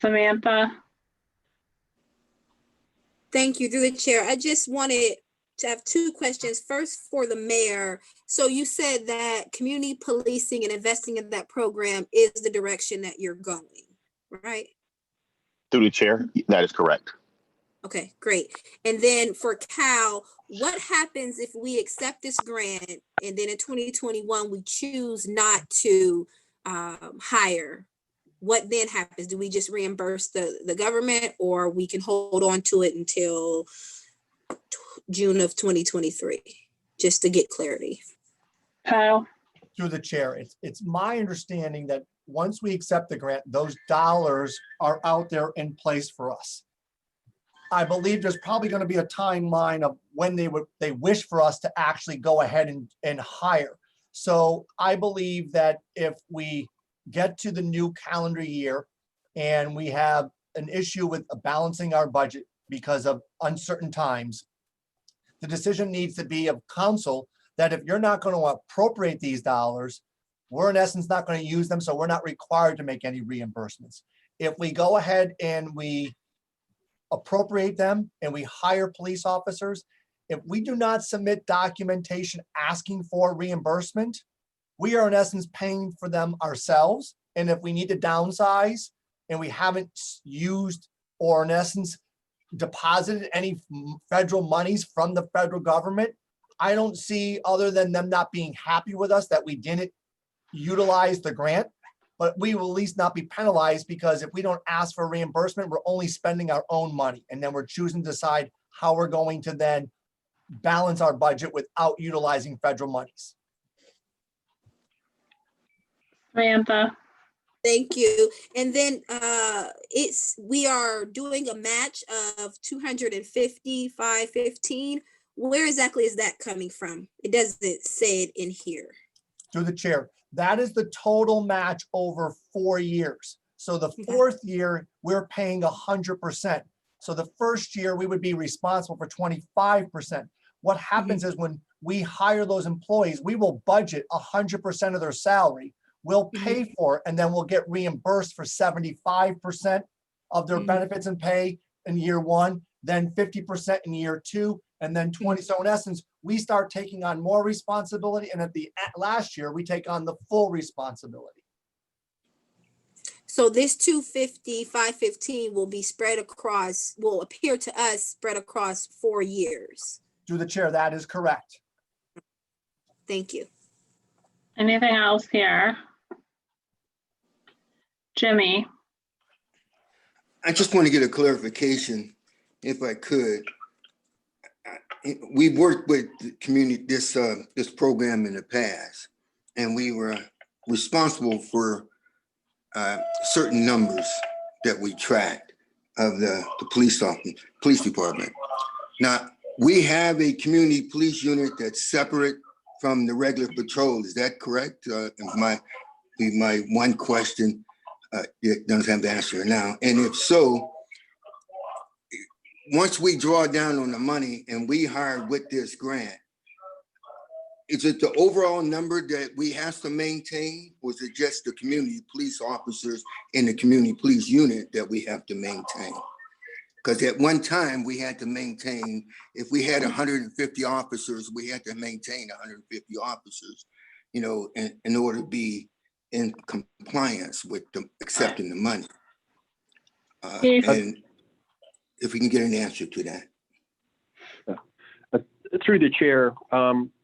Samantha? Thank you. Through the chair, I just wanted to have two questions. First, for the mayor. So you said that community policing and investing in that program is the direction that you're going, right? Through the chair, that is correct. Okay, great. And then for Cal, what happens if we accept this grant and then in 2021 we choose not to hire? What then happens? Do we just reimburse the government, or we can hold on to it until June of 2023, just to get clarity? Kyle? Through the chair, it's my understanding that once we accept the grant, those dollars are out there in place for us. I believe there's probably going to be a timeline of when they wish for us to actually go ahead and hire. So I believe that if we get to the new calendar year and we have an issue with balancing our budget because of uncertain times, the decision needs to be of council that if you're not going to appropriate these dollars, we're in essence not going to use them, so we're not required to make any reimbursements. If we go ahead and we appropriate them and we hire police officers, if we do not submit documentation asking for reimbursement, we are in essence paying for them ourselves. And if we need to downsize and we haven't used or in essence deposited any federal monies from the federal government, I don't see, other than them not being happy with us that we didn't utilize the grant, but we will at least not be penalized, because if we don't ask for reimbursement, we're only spending our own money. And then we're choosing to decide how we're going to then balance our budget without utilizing federal monies. Samantha? Thank you. And then we are doing a match of 250, 515. Where exactly is that coming from? It doesn't say it in here. Through the chair, that is the total match over 4 years. So the fourth year, we're paying 100%. So the first year we would be responsible for 25%. What happens is when we hire those employees, we will budget 100% of their salary. We'll pay for it, and then we'll get reimbursed for 75% of their benefits and pay in year one, then 50% in year two, and then 20. So in essence, we start taking on more responsibility, and at the last year, we take on the full responsibility. So this 250, 515 will be spread across, will appear to us spread across 4 years. Through the chair, that is correct. Thank you. Anything else here? Jimmy? I just want to get a clarification, if I could. We worked with the community, this program in the past, and we were responsible for certain numbers that we tracked of the police department. Now, we have a community police unit that's separate from the regular patrol. Is that correct? My one question doesn't have the answer now. And if so, once we draw down on the money and we hire with this grant, is it the overall number that we have to maintain? Or is it just the community police officers in the community police unit that we have to maintain? Because at one time we had to maintain, if we had 150 officers, we had to maintain 150 officers, you know, in order to be in compliance with accepting the money. And if we can get an answer to that. Through the chair,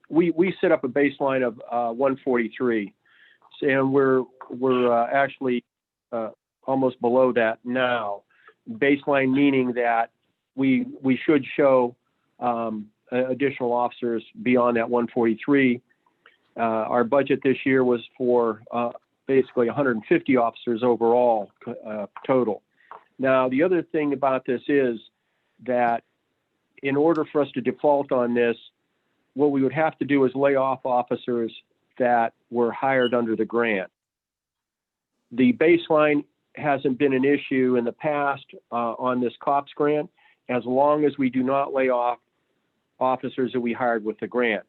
we set up a baseline of 143, and we're actually almost below that now. Baseline meaning that we should show additional officers beyond that 143. Our budget this year was for basically 150 officers overall total. Now, the other thing about this is that in order for us to default on this, what we would have to do is lay off officers that were hired under the grant. The baseline hasn't been an issue in the past on this COPS grant, as long as we do not lay off officers that we hired with the grant.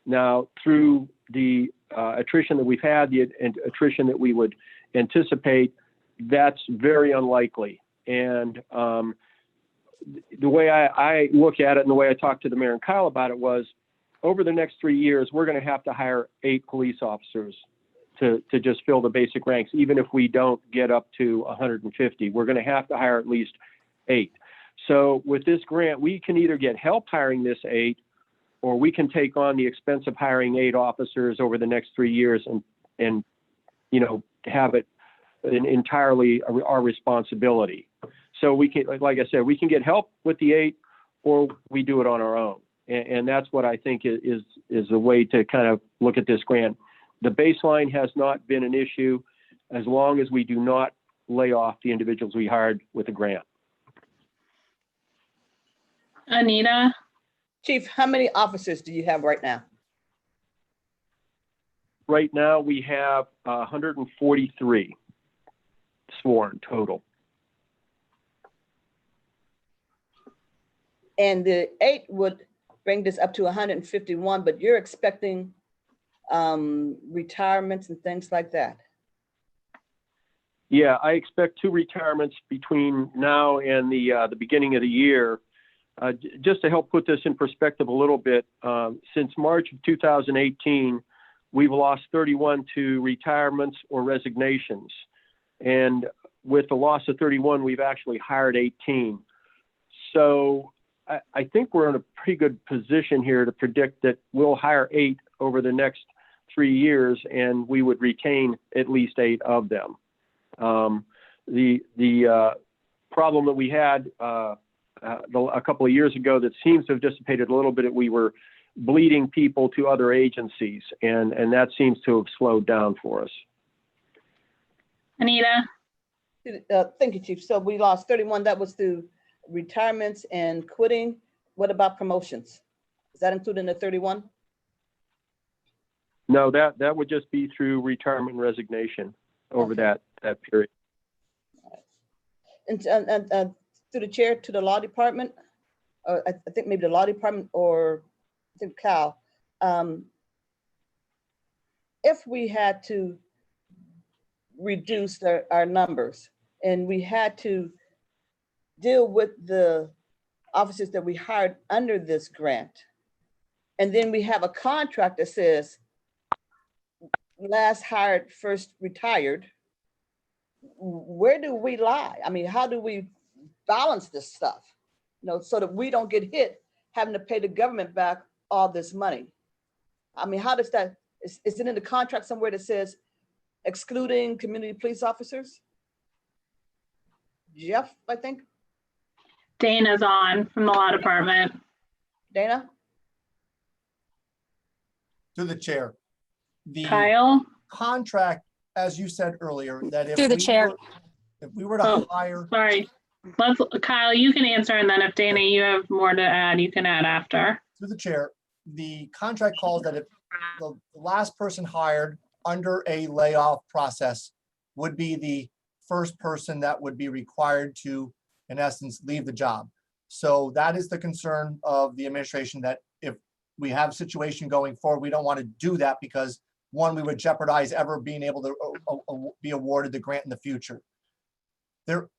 Now, through the attrition that we've had, the attrition that we would anticipate, that's very unlikely. And the way I look at it and the way I talked to the mayor and Kyle about it was, over the next 3 years, we're going to have to hire 8 police officers to just fill the basic ranks. Even if we don't get up to 150, we're going to have to hire at least 8. So with this grant, we can either get help hiring this 8, or we can take on the expense of hiring 8 officers over the next 3 years and you know, have it entirely our responsibility. So we can, like I said, we can get help with the 8, or we do it on our own. And that's what I think is a way to kind of look at this grant. The baseline has not been an issue as long as we do not lay off the individuals we hired with the grant. Anita? Chief, how many officers do you have right now? Right now, we have 143 sworn total. And the 8 would bring this up to 151, but you're expecting retirements and things like that. Yeah, I expect 2 retirements between now and the beginning of the year. Just to help put this in perspective a little bit, since March of 2018, we've lost 31 to retirements or resignations. And with the loss of 31, we've actually hired 18. So I think we're in a pretty good position here to predict that we'll hire 8 over the next 3 years, and we would retain at least 8 of them. The problem that we had a couple of years ago that seems to have dissipated a little bit, we were bleeding people to other agencies, and that seems to have slowed down for us. Anita? Thank you, Chief. So we lost 31. That was through retirements and quitting. What about promotions? Is that included in the 31? No, that would just be through retirement and resignation over that period. And through the chair to the law department, I think maybe the law department, or I think Cal, if we had to reduce our numbers and we had to deal with the officers that we hired under this grant, and then we have a contract that says last hired, first retired, where do we lie? I mean, how do we balance this stuff, you know, so that we don't get hit having to pay the government back all this money? I mean, how does that, is it in the contract somewhere that says excluding community police officers? Jeff, I think. Dana's on from the law department. Dana? To the chair. The Kyle? contract, as you said earlier, that if Through the chair. If we were to hire. Sorry. Kyle, you can answer, and then if Dana, you have more to add, you can add after. Through the chair, the contract calls that if the last person hired under a layoff process would be the first person that would be required to, in essence, leave the job. So that is the concern of the administration, that if we have a situation going forward. We don't want to do that because one, we would jeopardize ever being able to be awarded the grant in the future. There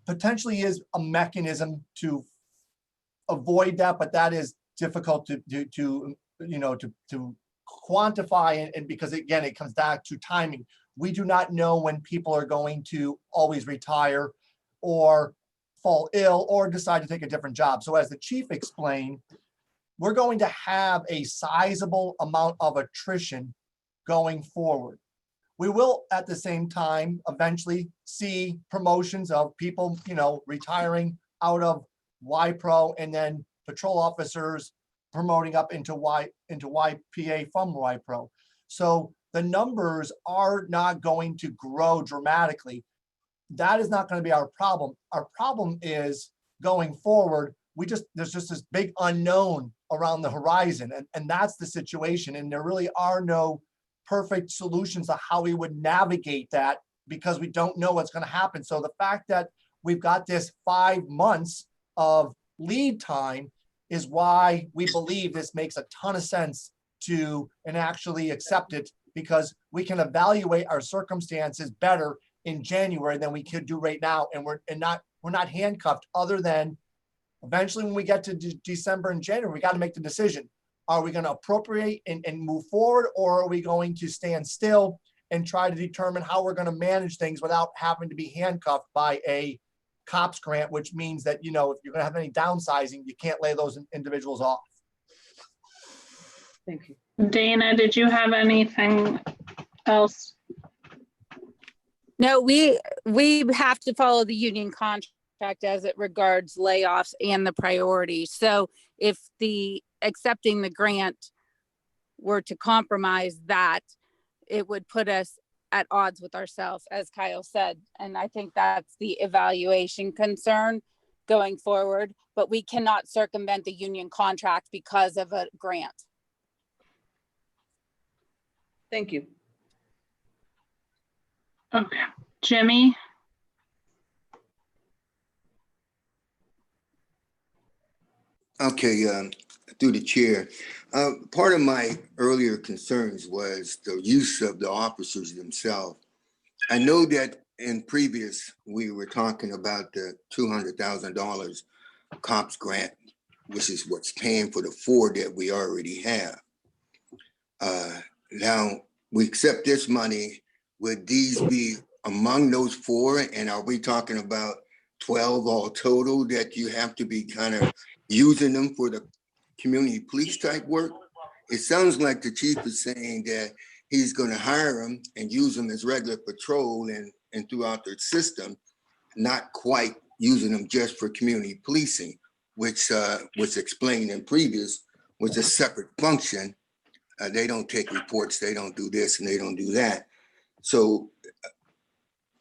potentially is a mechanism to avoid that, but that is difficult to quantify, and because again, it comes back to timing. We do not know when people are going to always retire or fall ill or decide to take a different job. So as the chief explained, we're going to have a sizable amount of attrition going forward. We will at the same time eventually see promotions of people, retiring out of YPRO, and then patrol officers promoting up into YPA from YPRO. So the numbers are not going to grow dramatically. That is not going to be our problem. Our problem is going forward. There's just this big unknown around the horizon, and that's the situation. And there really are no perfect solutions of how we would navigate that because we don't know what's going to happen. So the fact that we've got this 5 months of lead time is why we believe this makes a ton of sense to and actually accept it, because we can evaluate our circumstances better in January than we could do right now. And we're not handcuffed, other than eventually when we get to December and January, we got to make the decision. Are we going to appropriate and move forward, or are we going to stand still and try to determine how we're going to manage things without having to be handcuffed by a COPS grant, which means that, if you're going to have any downsizing, you can't lay those individuals off. Thank you. Dana, did you have anything else? No, we have to follow the union contract as it regards layoffs and the priority. So if the accepting the grant were to compromise that, it would put us at odds with ourselves, as Kyle said. And I think that's the evaluation concern going forward, but we cannot circumvent the union contract because of a grant. Thank you. Okay, Jimmy? Okay, through the chair. Part of my earlier concerns was the use of the officers themselves. I know that in previous, we were talking about the $200,000 COPS grant, which is what's paying for the 4 that we already have. Now, we accept this money. Would these be among those 4? And are we talking about 12 all total that you have to be kind of using them for the community police type work? It sounds like the chief is saying that he's going to hire them and use them as regular patrol and throughout their system, not quite using them just for community policing, which was explained in previous, was a separate function. They don't take reports, they don't do this and they don't do that. So,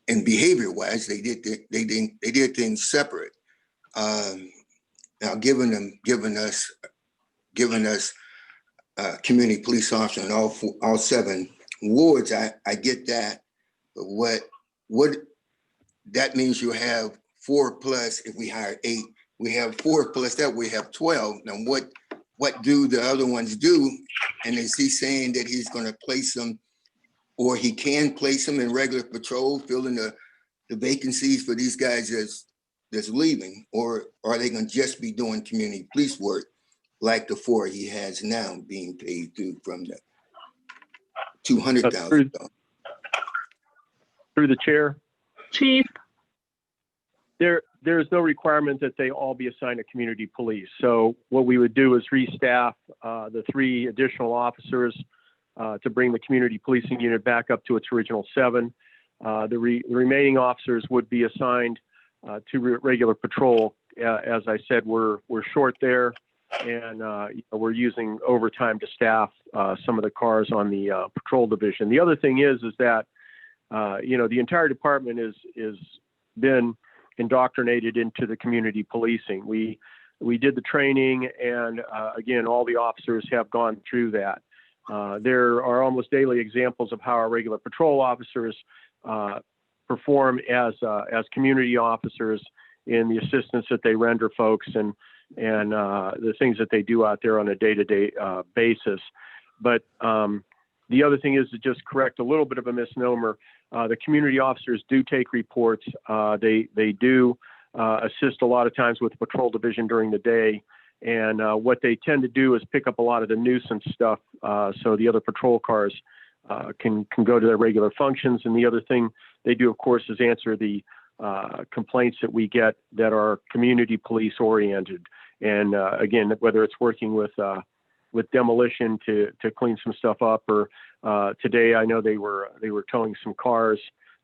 and behavior wise, they did things separate. Now, giving us community police officer in all 7 wards, I get that, but what that means, you have 4 plus. If we hire 8, we have 4 plus that, we have 12. Now, what do the other ones do? And is he saying that he's going to place them, or he can place them in regular patrol, filling the vacancies for these guys that's leaving, or are they going to just be doing community police work like the 4 he has now being paid through from the $200,000? Through the chair. Chief? There is no requirement that they all be assigned to community police. So what we would do is restaff the 3 additional officers to bring the community policing unit back up to its original 7. The remaining officers would be assigned to regular patrol. As I said, we're short there, and we're using overtime to staff some of the cars on the patrol division. The other thing is that the entire department is been indoctrinated into the community policing. We did the training, and again, all the officers have gone through that. There are almost daily examples of how our regular patrol officers perform as community officers, in the assistance that they render folks and the things that they do out there on a day-to-day basis. But the other thing is to just correct a little bit of a misnomer. The community officers do take reports. They do assist a lot of times with the patrol division during the day. And what they tend to do is pick up a lot of the nuisance stuff so the other patrol cars can go to their regular functions. And the other thing they do, of course, is answer the complaints that we get that are community police oriented. And again, whether it's working with demolition to clean some stuff up, or today I know they were towing some cars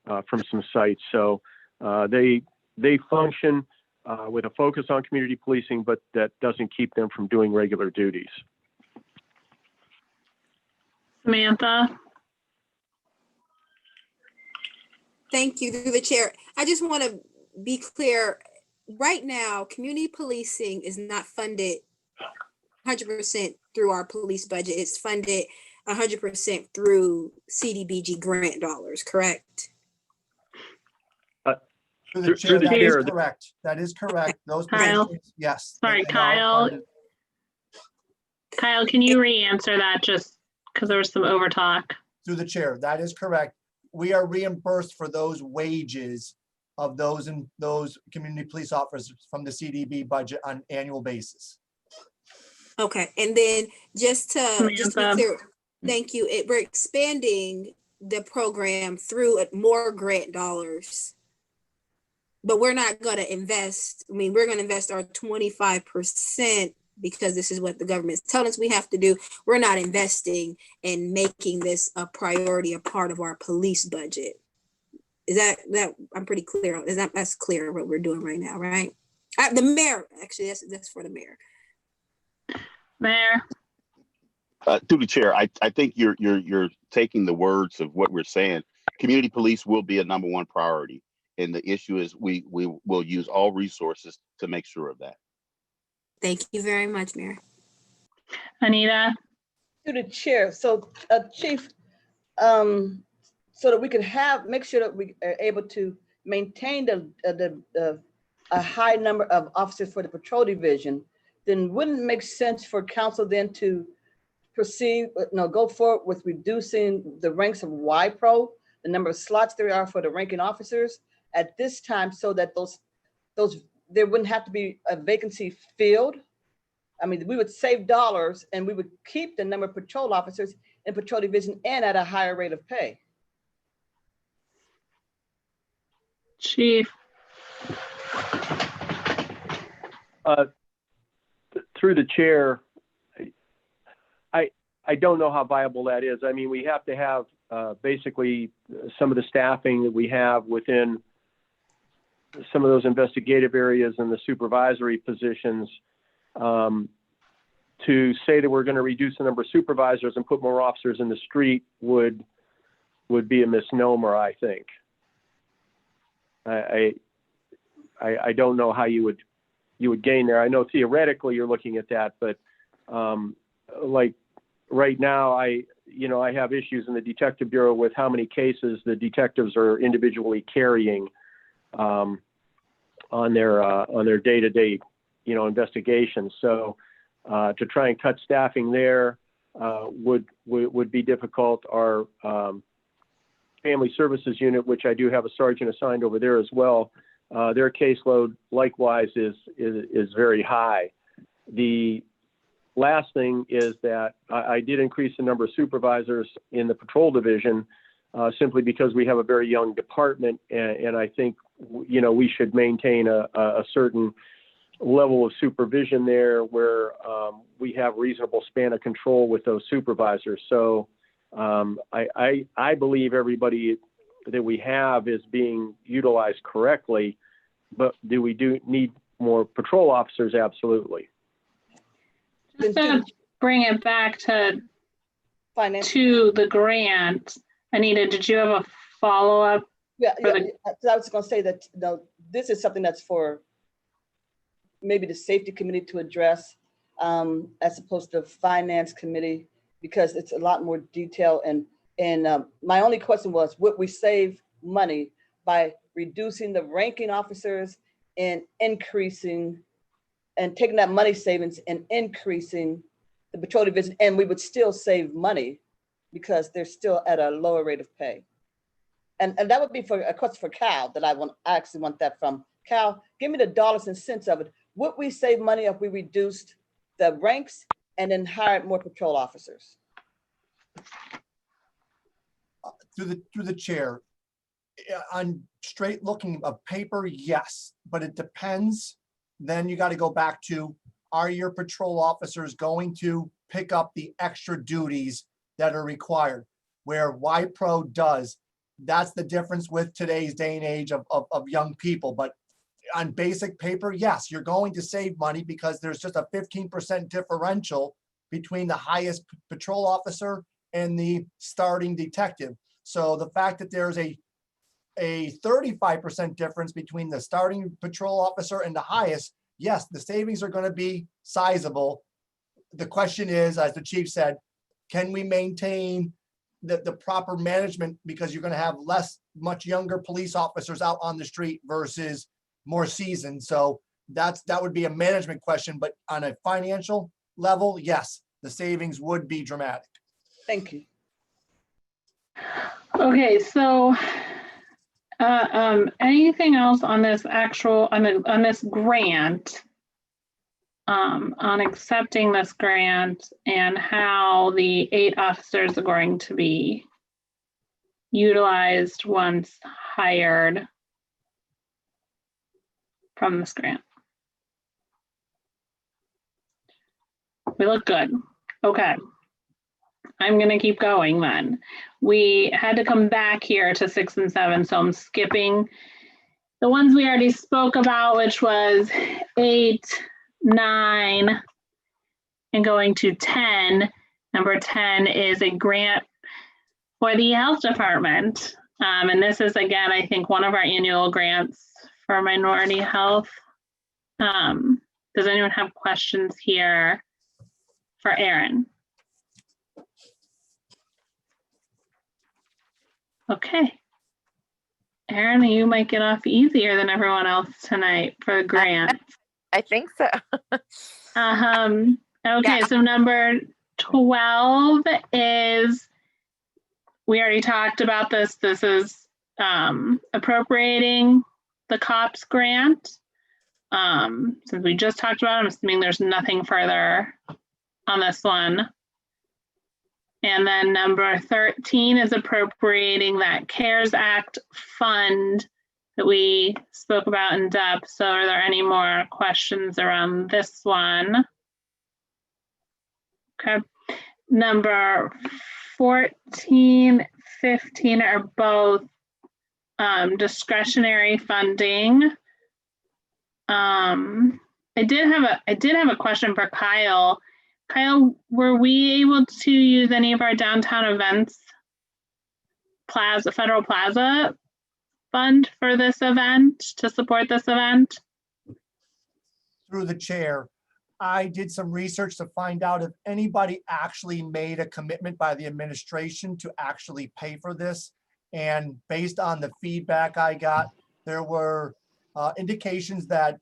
from some sites. So they function with a focus on community policing, but that doesn't keep them from doing regular duties. Samantha? Thank you, through the chair. I just want to be clear. Right now, community policing is not funded 100% through our police budget. It's funded 100% through CDBG grant dollars, correct? Through the chair, that is correct. That is correct. Those positions, yes. Sorry, they are Kyle. funded. Kyle, can you re-answer that just because there was some overtalk? Through the chair, that is correct. We are reimbursed for those wages of those community police officers from the CDB budget on an annual basis. Okay, and then just to be Samantha. clear, thank you. We're expanding the program through more grant dollars, but we're not going to invest. I mean, we're going to invest our 25% because this is what the government's telling us we have to do. We're not investing in making this a priority, a part of our police budget. Is that I'm pretty clear on? That's clear what we're doing right now, right? The mayor, actually, that's for the mayor. Mayor. Through the chair, I think you're taking the words of what we're saying. Community police will be a #1 priority, and the issue is we will use all resources to make sure of that. Thank you very much, Mayor. Anita. To the chair. So, Chief, so that we can make sure that we are able to maintain a high number of officers for the patrol division, then wouldn't it make sense for council then to proceed, go forward with reducing the ranks of YPRO, the number of slots there are for the ranking officers at this time, so that those there wouldn't have to be a vacancy filled? I mean, we would save dollars and we would keep the number of patrol officers in patrol division and at a higher rate of pay. Chief. Through the chair, I don't know how viable that is. I mean, we have to have basically some of the staffing that we have within some of those investigative areas and the supervisory positions. To say that we're going to reduce the number of supervisors and put more officers in the street would be a misnomer, I think. I don't know how you would gain there. I know theoretically you're looking at that, but like right now, I have issues in the detective bureau with how many cases the detectives are individually carrying on their day-to-day, investigations. So to try and cut staffing there would be difficult. Our family services unit, which I do have a sergeant assigned over there as well, their caseload likewise is very high. The last thing is that I did increase the number of supervisors in the patrol division simply because we have a very young department, and I think we should maintain a certain level of supervision there where we have reasonable span of control with those supervisors. So I believe everybody that we have is being utilized correctly, but do we need more patrol officers? Absolutely. Just to bring it back to the grant, Anita, did you have a follow-up? Yeah. So I was going to say that this is something that's for maybe the safety committee to address as opposed to finance committee, because it's a lot more detail. And my only question was, would we save money by reducing the ranking officers in increasing and taking that money savings and increasing the patrol division, and we would still save money because they're still at a lower rate of pay. And that would be for a question for Cal that I actually want that from. Cal, give me the dollars and cents of it. Would we save money if we reduced the ranks and then hired more patrol officers? Through the chair, on straight looking of paper, yes, but it depends. Then you got to go back to, are your patrol officers going to pick up the extra duties that are required? Where YPRO does, that's the difference with today's day and age of young people. But on basic paper, yes, you're going to save money because there's just a 15% differential between the highest patrol officer and the starting detective. So the fact that there's a 35% difference between the starting patrol officer and the highest, yes, the savings are going to be sizable. The question is, as the chief said, can we maintain the proper management, because you're going to have much younger police officers out on the street versus more seasoned. So that would be a management question, but on a financial level, yes, the savings would be dramatic. Thank you. Okay, so anything else on this on this grant, on accepting this grant and how the 8 officers are going to be utilized once hired from this grant? We look good. Okay. I'm going to keep going then. We had to come back here to 6 and 7, so I'm skipping the ones we already spoke about, which was 8, 9, and going to 10. Number 10 is a grant for the health department. And this is, again, I think one of our annual grants for minority health. Does anyone have questions here for Aaron? Okay. Aaron, you might get off easier than everyone else tonight for the grant. I think so. Okay, Yeah. so number 12 is, we already talked about this. This is appropriating the COPS grant. Since we just talked about it, I'm assuming there's nothing further on this one. And then number 13 is appropriating that CARES Act fund that we spoke about in depth. So are there any more questions around this one? Okay. Number 14, 15 are both discretionary funding. I did have a question for Kyle. Kyle, were we able to use any of our downtown events federal plaza fund for this event, to support this event? Through the chair, I did some research to find out if anybody actually made a commitment by the administration to actually pay for this. And based on the feedback I got, there were indications that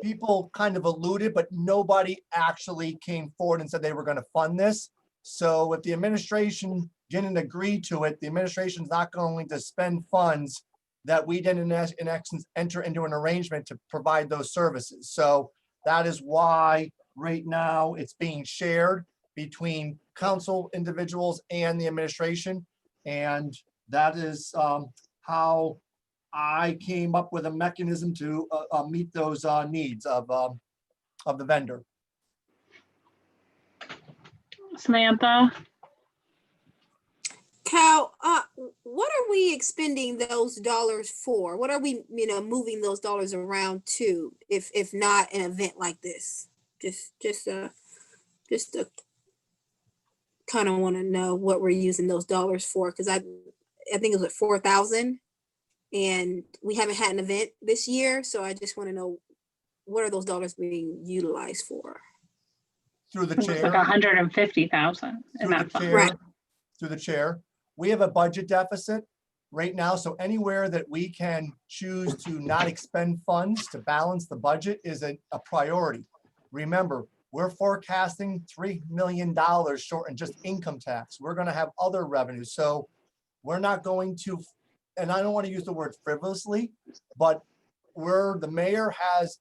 people kind of alluded, but nobody actually came forward and said they were going to fund this. So if the administration didn't agree to it, the administration's not going to spend funds that we didn't in essence enter into an arrangement to provide those services. So that is why right now it's being shared between council individuals and the administration. And that is how I came up with a mechanism to meet those needs of the vendor. Samantha? Cal, what are we expending those dollars for? What are we, moving those dollars around to, if not an event like this? Just kind of want to know what we're using those dollars for, because I think it was at 4,000. And we haven't had an event this year, so I just want to know, what are those dollars being utilized for? Through the It chair. was like 150,000 in that fund. Through the chair, we have a budget deficit right now. So anywhere that we can choose to not expend funds to balance the budget is a priority. Remember, we're forecasting $3 million short in just income tax. We're going to have other revenues. So we're not going to, and I don't want to use the word frivolously, but the mayor has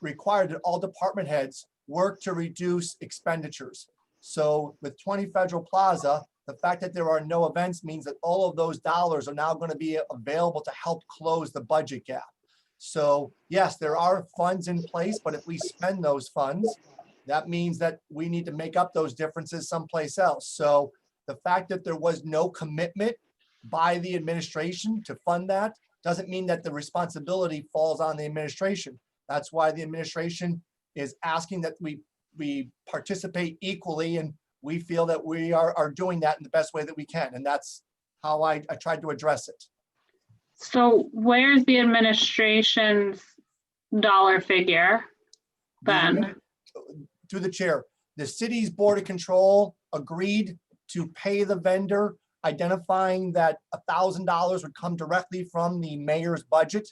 required that all department heads work to reduce expenditures. So with 20 Federal Plaza, the fact that there are no events means that all of those dollars are now going to be available to help close the budget gap. So yes, there are funds in place, but if we spend those funds, that means that we need to make up those differences someplace else. So the fact that there was no commitment by the administration to fund that doesn't mean that the responsibility falls on the administration. That's why the administration is asking that we participate equally, and we feel that we are doing that in the best way that we can. And that's how I tried to address it. So where's the administration's dollar figure then? Through the chair, the city's board of control agreed to pay the vendor, identifying that $1,000 would come directly from the mayor's budget.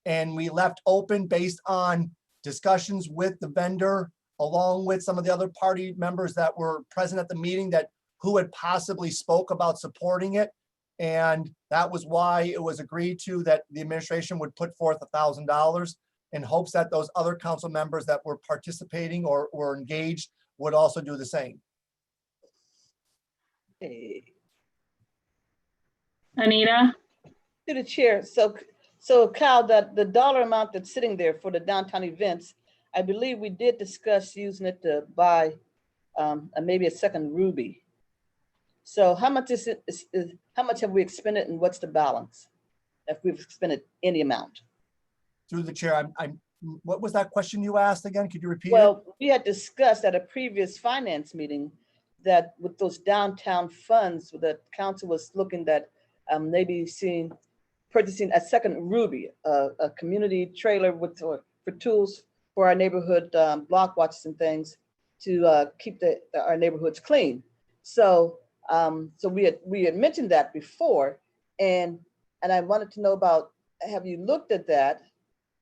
And we left open based on discussions with the vendor, along with some of the other party members that were present at the meeting, that who had possibly spoke about supporting it. And that was why it was agreed to that the administration would put forth $1,000 in hopes that those other council members that were participating or were engaged would also do the same. Anita? To the chair. So Kyle, that the dollar amount that's sitting there for the downtown events, I believe we did discuss using it to buy maybe a second Ruby. So how much is it? How much have we expended, and what's the balance if we've expended any amount? Through the chair, what was that question you asked again? Could you repeat it? Well, we had discussed at a previous finance meeting that with those downtown funds, the council was looking at maybe purchasing a second Ruby, a community trailer for tools for our neighborhood block watches and things to keep our neighborhoods clean. So we had mentioned that before, and I wanted to know about, have you looked at that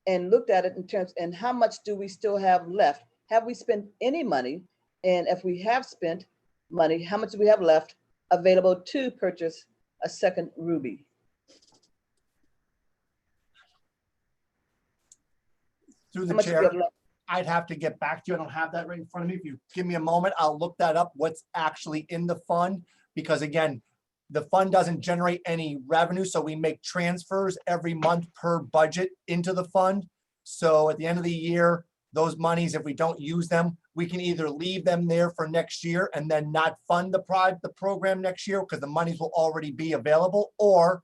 and looked at it in terms, and how much do we still have left? Have we spent any money? And if we have spent money, how much do we have left available to purchase a second Ruby? Through the chair, I'd have to get back to you. I don't have that right in front of me. If you give me a moment, I'll look that up, what's actually in the fund. Because again, the fund doesn't generate any revenue, so we make transfers every month per budget into the fund. So at the end of the year, those monies, if we don't use them, we can either leave them there for next year and then not fund the program next year because the monies will already be available, or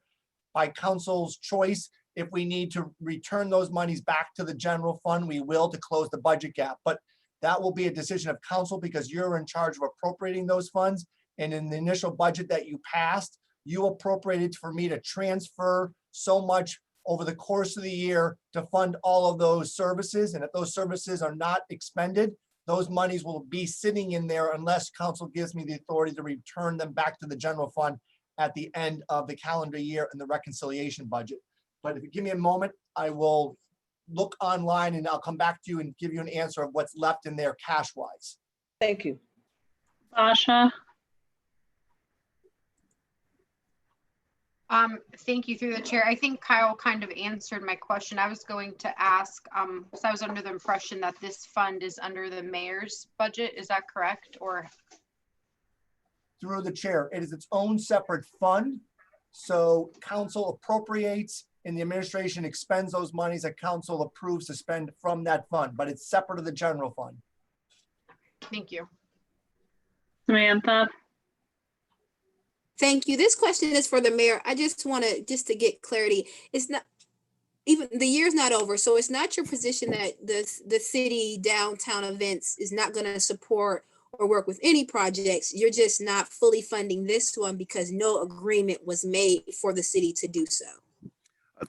by council's choice, if we need to return those monies back to the general fund, we will, to close the budget gap. But that will be a decision of council because you're in charge of appropriating those funds. And in the initial budget that you passed, you appropriated for me to transfer so much over the course of the year to fund all of those services. And if those services are not expended, those monies will be sitting in there unless council gives me the authority to return them back to the general fund at the end of the calendar year in the reconciliation budget. But if you give me a moment, I will look online and I'll come back to you and give you an answer of what's left in there cash-wise. Thank you. Sasha? Thank you, through the chair. I think Kyle kind of answered my question. I was going to ask, because I was under the impression that this fund is under the mayor's budget. Is that correct? Or through the chair, it is its own separate fund. So council appropriates and the administration expends those monies that council approves to spend from that fund, but it's separate of the general fund. Thank you. Samantha? Thank you. This question is for the mayor. I just want to get clarity. It's not, even the year's not over, so it's not your position that the city downtown events is not going to support or work with any projects. You're just not fully funding this one because no agreement was made for the city to do so.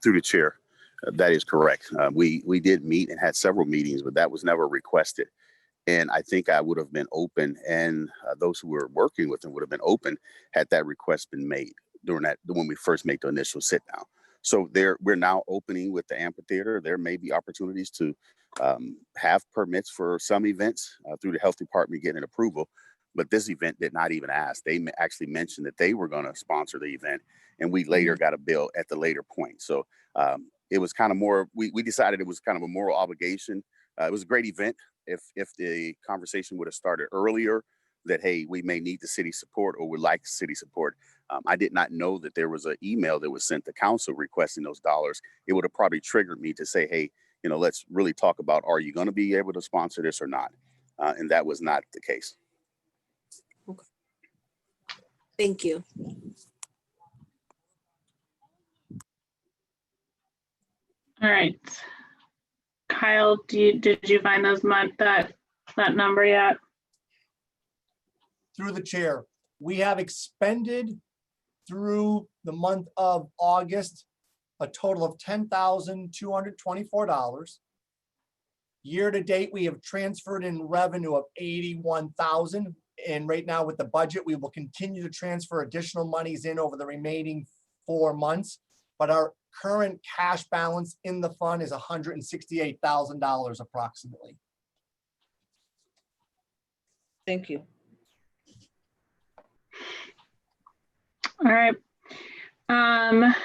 Through the chair, that is correct. We did meet and had several meetings, but that was never requested. And I think I would have been open, and those who were working with them would have been open had that request been made. during that when we first make the initial sit down. So we're now opening with the amphitheater. There may be opportunities to have permits for some events through the health department getting approval. But this event did not even ask. They actually mentioned that they were going to sponsor the event, and we later got a bill at the later point. So it was kind of more, we decided it was kind of a moral obligation. It was a great event. If the conversation would have started earlier that, hey, we may need the city support or would like city support. I did not know that there was an email that was sent to council requesting those dollars. It would have probably triggered me to say, hey, let's really talk about, are you going to be able to sponsor this or not? And that was not the case. Okay. Thank you. All right. Kyle, did you find that number yet? Through the chair, we have expended through the month of August a total of $10,224. Year to date, we have transferred in revenue of $81,000. And right now with the budget, we will continue to transfer additional monies in over the remaining 4 months. But our current cash balance in the fund is $168,000 approximately. Thank you. All right.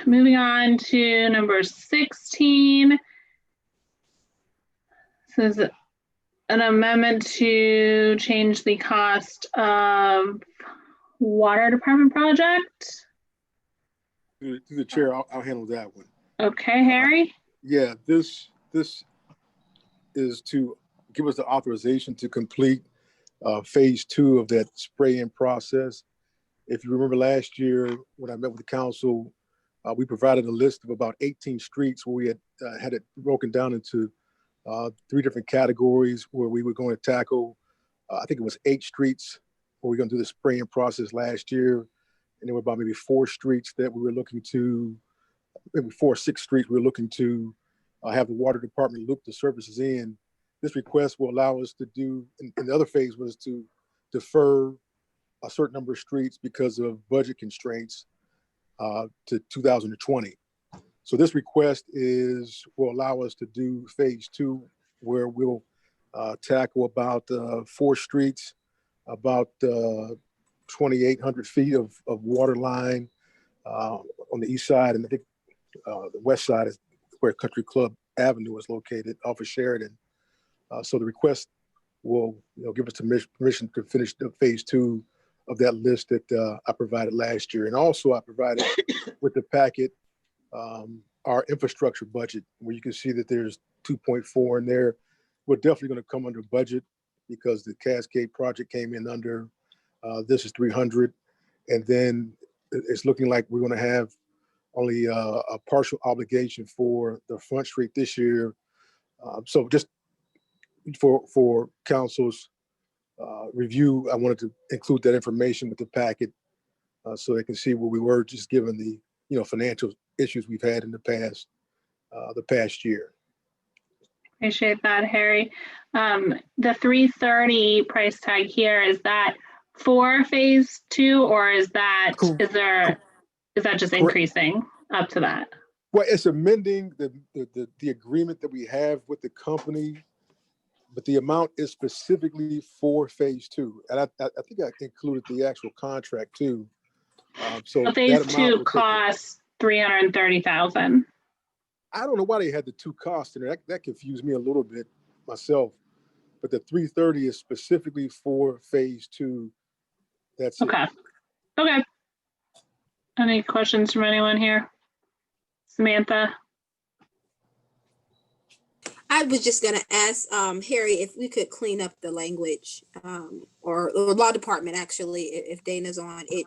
Moving on to number 16. This is an amendment to change the cost of water department project. Through the chair, I'll handle that one. Okay, Harry. Yeah, this is to give us the authorization to complete phase 2 of that spray-in process. If you remember last year when I met with the council, we provided a list of about 18 streets where we had it broken down into 3 different categories where we were going to tackle. I think it was 8 streets where we were going to do the spraying process last year. And there were about maybe 4 streets that we were looking to, maybe 4 or 6 streets we were looking to have the water department loop the services in. This request will allow us to do, and the other phase was to defer a certain number of streets because of budget constraints to 2020. So this request will allow us to do phase 2, where we'll tackle about 4 streets, about 2,800 feet of water line on the east side, and I think the west side is where Country Club Avenue is located off of Sheridan. So the request will give us permission to finish the phase 2 of that list that I provided last year. And also I provided with the packet our infrastructure budget, where you can see that there's 2.4 in there. We're definitely going to come under budget because the Cascade project came in under, this is 300. And then it's looking like we're going to have only a partial obligation for the Front Street this year. So just for council's review, I wanted to include that information with the packet so they can see where we were, just given the financial issues we've had in the past year. Appreciate that, Harry. The 330 price tag here, is that for phase 2, or is that just increasing up to that? Well, it's amending the agreement that we have with the company, but the amount is specifically for phase 2. And I think I included the actual contract too. So phase 2 costs $330,000. I don't know why they had the 2 costs in there. That confused me a little bit myself. But the 330 is specifically for phase 2. That's okay. It. Okay. Any questions from anyone here? Samantha? I was just going to ask Harry if we could clean up the language or law department, actually, if Dana's on it.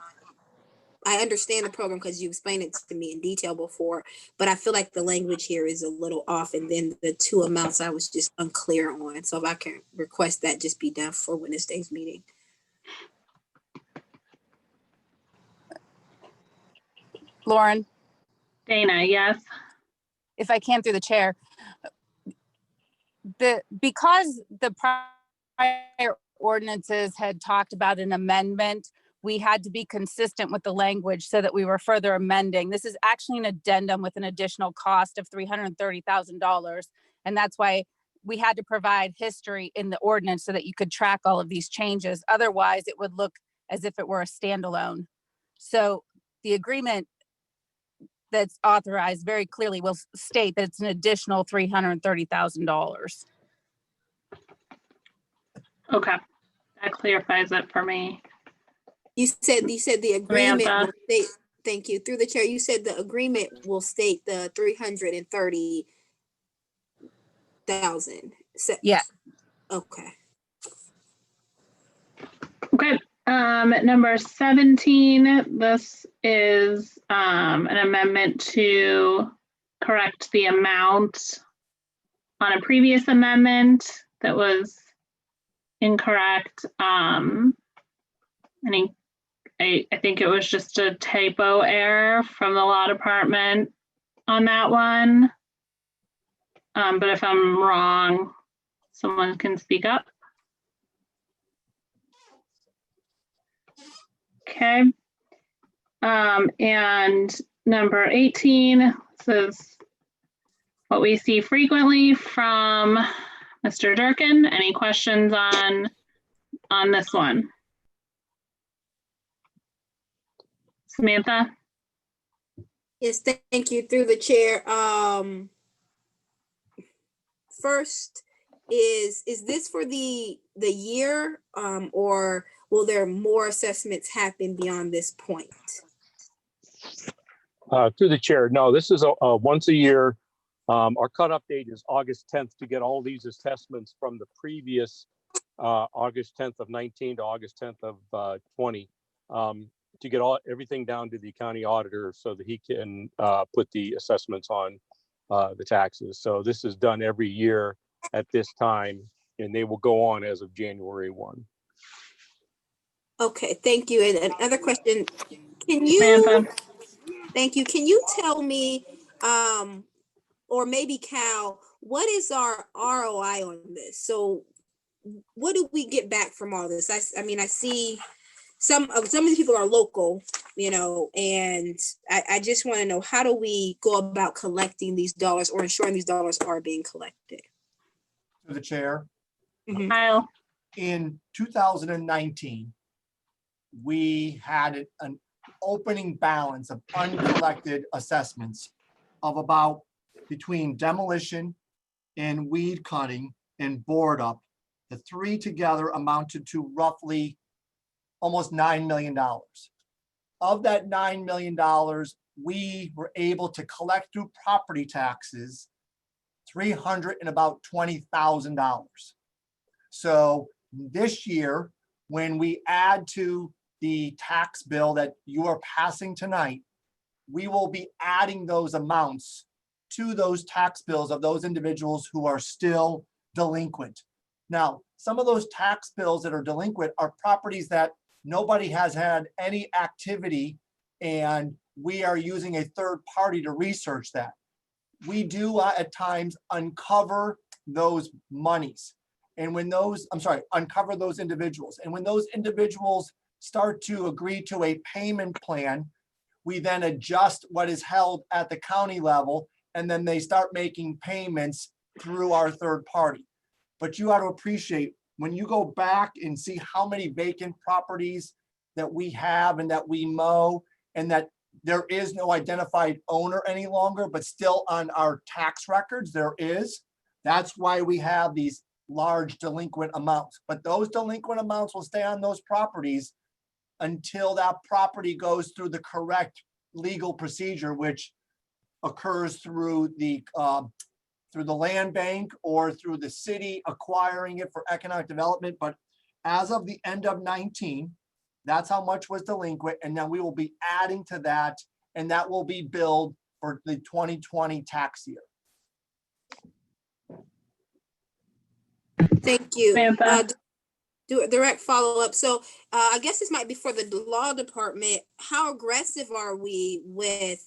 I understand the program because you explained it to me in detail before, but I feel like the language here is a little off. And then the 2 amounts I was just unclear on. So if I can request that just be done for Wednesday's meeting. Lauren? Dana, yes. If I can through the chair. Because the prior ordinances had talked about an amendment we had to be consistent with the language so that we were further amending. This is actually an addendum with an additional cost of $330,000. And that's why we had to provide history in the ordinance so that you could track all of these changes. Otherwise, it would look as if it were a standalone. So the agreement that's authorized very clearly will state that it's an additional $330,000. Okay, that clarifies it for me. You said the agreement Samantha. will state, thank you, through the chair, you said the agreement will state the 330,000. Yeah. Okay. Okay, number 17, this is an amendment to correct the amount on a previous amendment that was incorrect. I think it was just a typo error from the law department on that one. But if I'm wrong, someone can speak up. Okay. And number 18 says what we see frequently from Mr. Durkin. Any questions on this one? Samantha? Yes, thank you, through the chair. First, is this for the year, or will there more assessments happen beyond this point? Through the chair, no, this is a once a year. Our cutoff date is August 10th to get all these assessments from the previous August 10th of 19 to August 10th of 20. To get everything down to the county auditor so that he can put the assessments on the taxes. So this is done every year at this time, and they will go on as of January 1. Okay, thank you. And another question, can you, Samantha. Thank you. Can you tell me, or maybe Cal, what is our ROI on this? So what do we get back from all this? I mean, I see some of these people are local, and I just want to know, how do we go about collecting these dollars or ensuring these dollars are being collected? To the chair. Kyle. In 2019, we had an opening balance of uncollected assessments of about, between demolition and weed cutting and board up, the three together amounted to roughly almost $9 million. Of that $9 million, we were able to collect through property taxes $320,000. So this year, when we add to the tax bill that you are passing tonight, we will be adding those amounts to those tax bills of those individuals who are still delinquent. Now, some of those tax bills that are delinquent are properties that nobody has had any activity, and we are using a third party to research that. We do at times uncover those monies. And when uncover those individuals. And when those individuals start to agree to a payment plan, we then adjust what is held at the county level, and then they start making payments through our third party. But you ought to appreciate, when you go back and see how many vacant properties that we have and that we mow, and that there is no identified owner any longer, but still on our tax records there is. That's why we have these large delinquent amounts. But those delinquent amounts will stay on those properties until that property goes through the correct legal procedure, which occurs through the land bank or through the city acquiring it for economic development. But as of the end of 19, that's how much was delinquent. And now we will be adding to that, and that will be billed for the 2020 tax year. Thank you. Do a direct follow-up. So I guess this might be for the law department. How aggressive are we with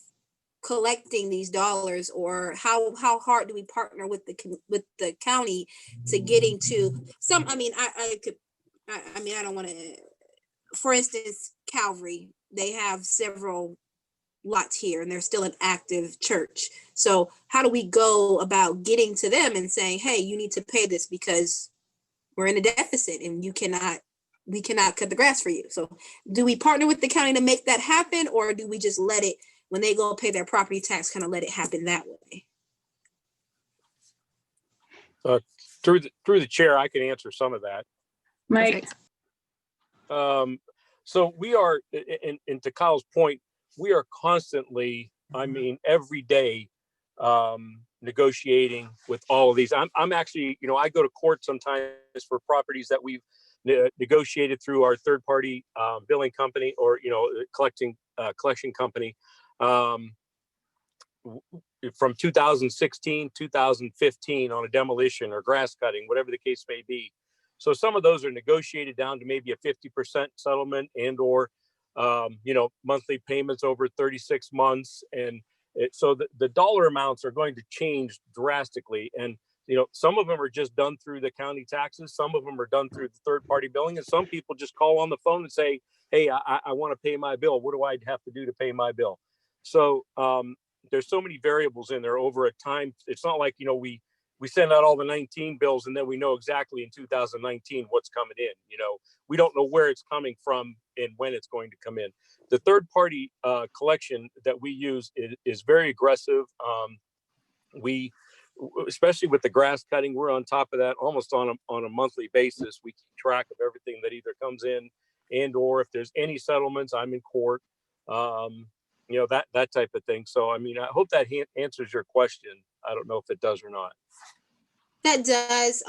collecting these dollars, or how hard do we partner with the county to getting to some? I mean, I don't want to for instance, Calvary, they have several lots here and they're still an active church. So how do we go about getting to them and saying, hey, you need to pay this because we're in a deficit and we cannot cut the grass for you? So do we partner with the county to make that happen, or do we just let it, when they go pay their property tax, kind of let it happen that way? Through the chair, I can answer some of that. Mike. So we are, and to Kyle's point, we are constantly, I mean, every day, negotiating with all of these. I'm actually, I go to court sometimes for properties that we've negotiated through our third party billing company, or collection company, from 2016, 2015 on a demolition or grass cutting, whatever the case may be. So some of those are negotiated down to maybe a 50% settlement and or monthly payments over 36 months. And so the dollar amounts are going to change drastically. And, some of them are just done through the county taxes. Some of them are done through the third party billing. And some people just call on the phone and say, hey, I want to pay my bill. What do I have to do to pay my bill? So there's so many variables in there over a time. It's not like, we send out all the 19 bills and then we know exactly in 2019 what's coming in. We don't know where it's coming from and when it's going to come in. The third party collection that we use is very aggressive. We, especially with the grass cutting, we're on top of that almost on a monthly basis. We keep track of everything that either comes in and or if there's any settlements, I'm in court, that type of thing. So, I mean, I hope that answers your question. I don't know if it does or not. That does.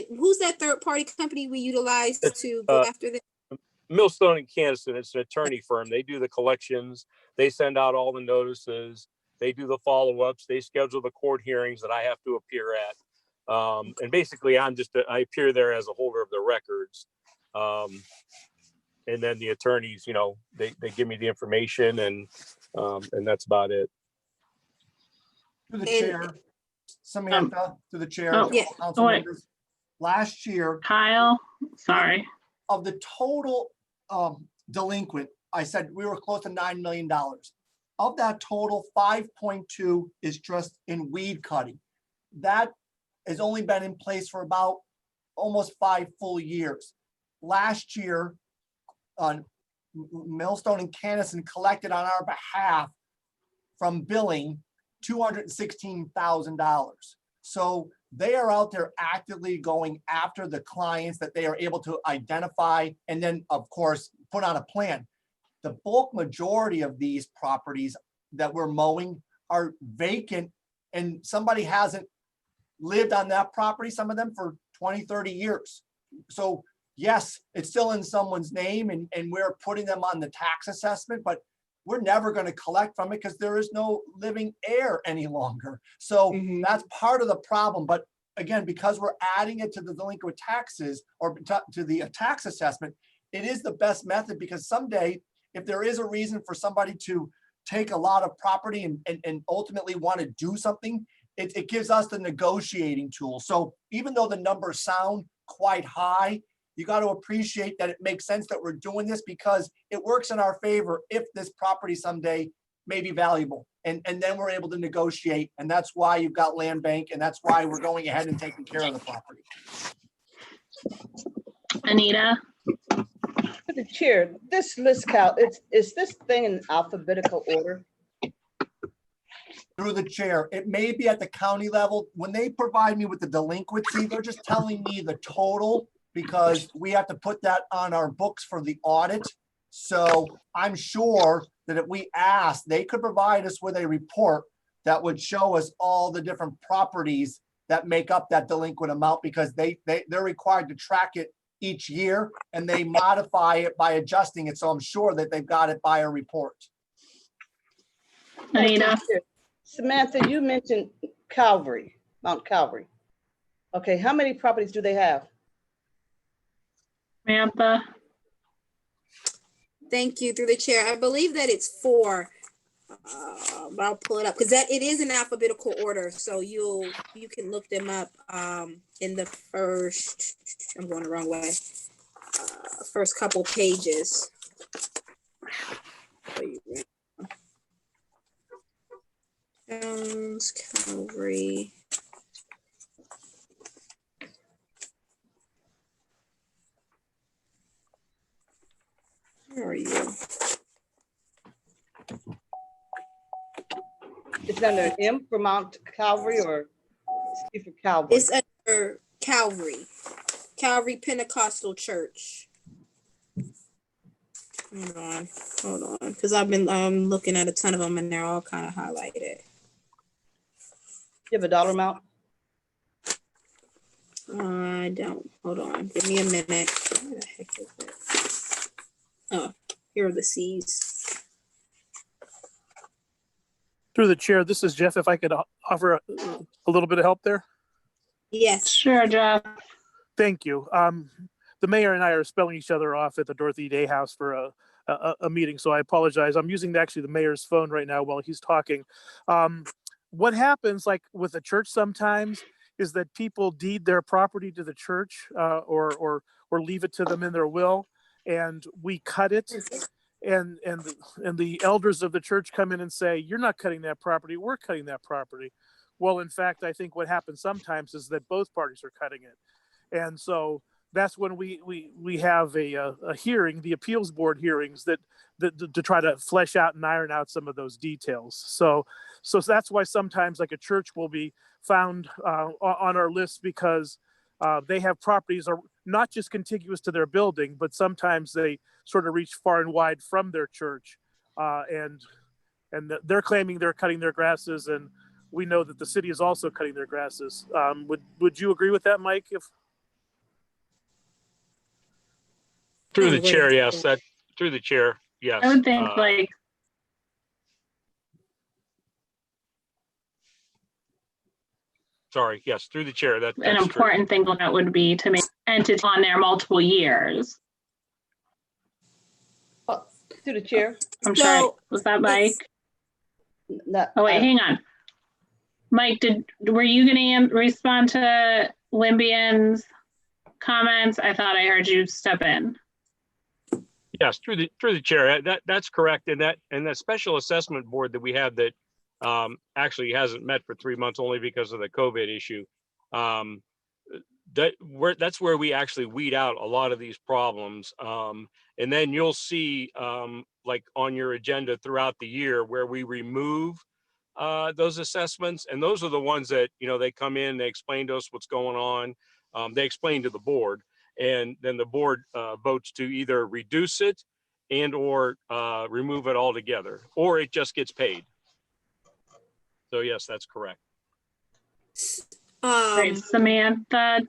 Who's that third party company we utilize to go after this? Millstone and Canison. It's an attorney firm. They do the collections. They send out all the notices. They do the follow-ups. They schedule the court hearings that I have to appear at. And basically, I appear there as a holder of the records. And then the attorneys, they give me the information, and that's about it. To the chair, Samantha, to the chair, council members. Last year, Kyle, sorry. Of the total delinquent, I said we were close to $9 million. Of that total, 5.2 is just in weed cutting. That has only been in place for about almost 5 full years. Last year, Millstone and Canison collected on our behalf from billing $216,000. So they are out there actively going after the clients that they are able to identify and then, of course, put on a plan. The bulk majority of these properties that we're mowing are vacant and somebody hasn't lived on that property, some of them for 20, 30 years. So yes, it's still in someone's name and we're putting them on the tax assessment, but we're never going to collect from it because there is no living heir any longer. So that's part of the problem. But again, because we're adding it to the delinquent taxes or to the tax assessment, it is the best method because someday, if there is a reason for somebody to take a lot of property and ultimately want to do something, it gives us the negotiating tool. So even though the numbers sound quite high, you got to appreciate that it makes sense that we're doing this because it works in our favor if this property someday may be valuable. And then we're able to negotiate. And that's why you've got land bank. And that's why we're going ahead and taking care of the property. Anita? To the chair, this list, Cal, is this thing in alphabetical order? Through the chair, it may be at the county level. When they provide me with the delinquency, they're just telling me the total because we have to put that on our books for the audit. So I'm sure that if we asked, they could provide us with a report that would show us all the different properties that make up that delinquent amount because they're required to track it each year and they modify it by adjusting it. So I'm sure that they've got it by a report. Anita? Samantha, you mentioned Calvary, Mount Calvary. Okay, how many properties do they have? Samantha? Thank you, through the chair. I believe that it's 4. I'll pull it up because it is in alphabetical order. So you can look them up in the first, I'm going the wrong way. first couple pages. Calvary. Where are you? It's under M for Mount Calvary or C for Calvary? It's under Calvary. Calvary Pentecostal Church. Hold on, because I've been looking at a ton of them and they're all kind of highlighted. You have a dollar amount? I don't. Hold on. Give me a minute. Where the heck is it? Oh, here are the C's. Through the chair, this is Jeff. If I could offer a little bit of help there. Yes. Sure, Jeff. Thank you. The mayor and I are spelling each other off at the Dorothy Day House for a meeting, so I apologize. I'm using actually the mayor's phone right now while he's talking. What happens, like with the church sometimes, is that people deed their property to the church or leave it to them in their will, and we cut it. And the elders of the church come in and say, "You're not cutting that property. We're cutting that property." Well, in fact, I think what happens sometimes is that both parties are cutting it, and so that's when we have a hearing, the appeals board hearings that to try to flesh out and iron out some of those details. So that's why sometimes like a church will be found on our list because they have properties are not just contiguous to their building, but sometimes they sort of reach far and wide from their church, and they're claiming they're cutting their grasses, and we know that the city is also cutting their grasses. Would you agree with that, Mike? Through the chair, yes. Through the chair, yes. I would think like. Sorry, yes, through the chair. That's an important thing that would be to make entity on there multiple years. Through the chair. I'm sorry. Was that Mike? No, oh wait, hang on. Mike, were you going to respond to Limbian's comments? I thought I heard you step in. Yes, through the chair. That's correct. And that special assessment board that we have that actually hasn't met for 3 months only because of the COVID issue. That's where we actually weed out a lot of these problems. And then you'll see like on your agenda throughout the year where we remove those assessments. And those are the ones that, they come in, they explain to us what's going on. They explain to the board, and then the board votes to either reduce it and or remove it altogether, or it just gets paid. So yes, that's correct. Right, Samantha.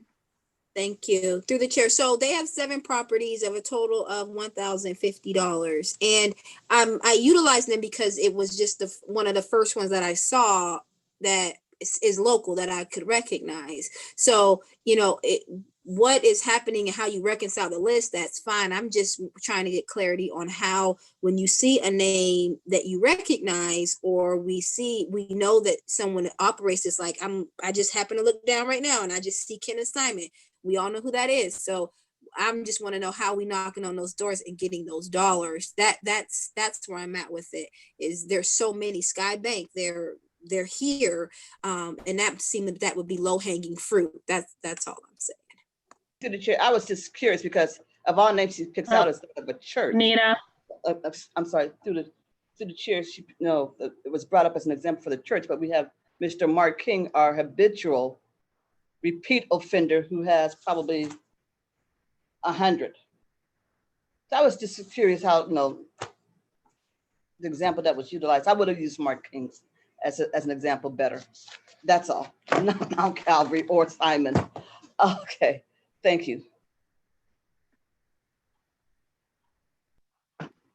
Thank you. Through the chair. So they have 7 properties of a total of $1,050. And I utilized them because it was just one of the first ones that I saw that is local that I could recognize. So, what is happening and how you reconcile the list, that's fine. I'm just trying to get clarity on how, when you see a name that you recognize, or we know that someone operates this, like I just happen to look down right now and I just see Kenneth Simon. We all know who that is. So I'm just want to know how we knocking on those doors and getting those dollars. That's where I'm at with it. Is there's so many Sky Bank, they're here, and that seemed that would be low hanging fruit. That's all I'm saying. To the chair, I was just curious because of all names she picks out as of a church. Nita. I'm sorry. Through the chair, it was brought up as an example for the church, but we have Mr. Mark King, our habitual repeat offender, who has probably 100. So I was just curious how the example that was utilized. I would have used Mark King as an example better. That's all. Not Mount Calvary or Simon. Okay. Thank you.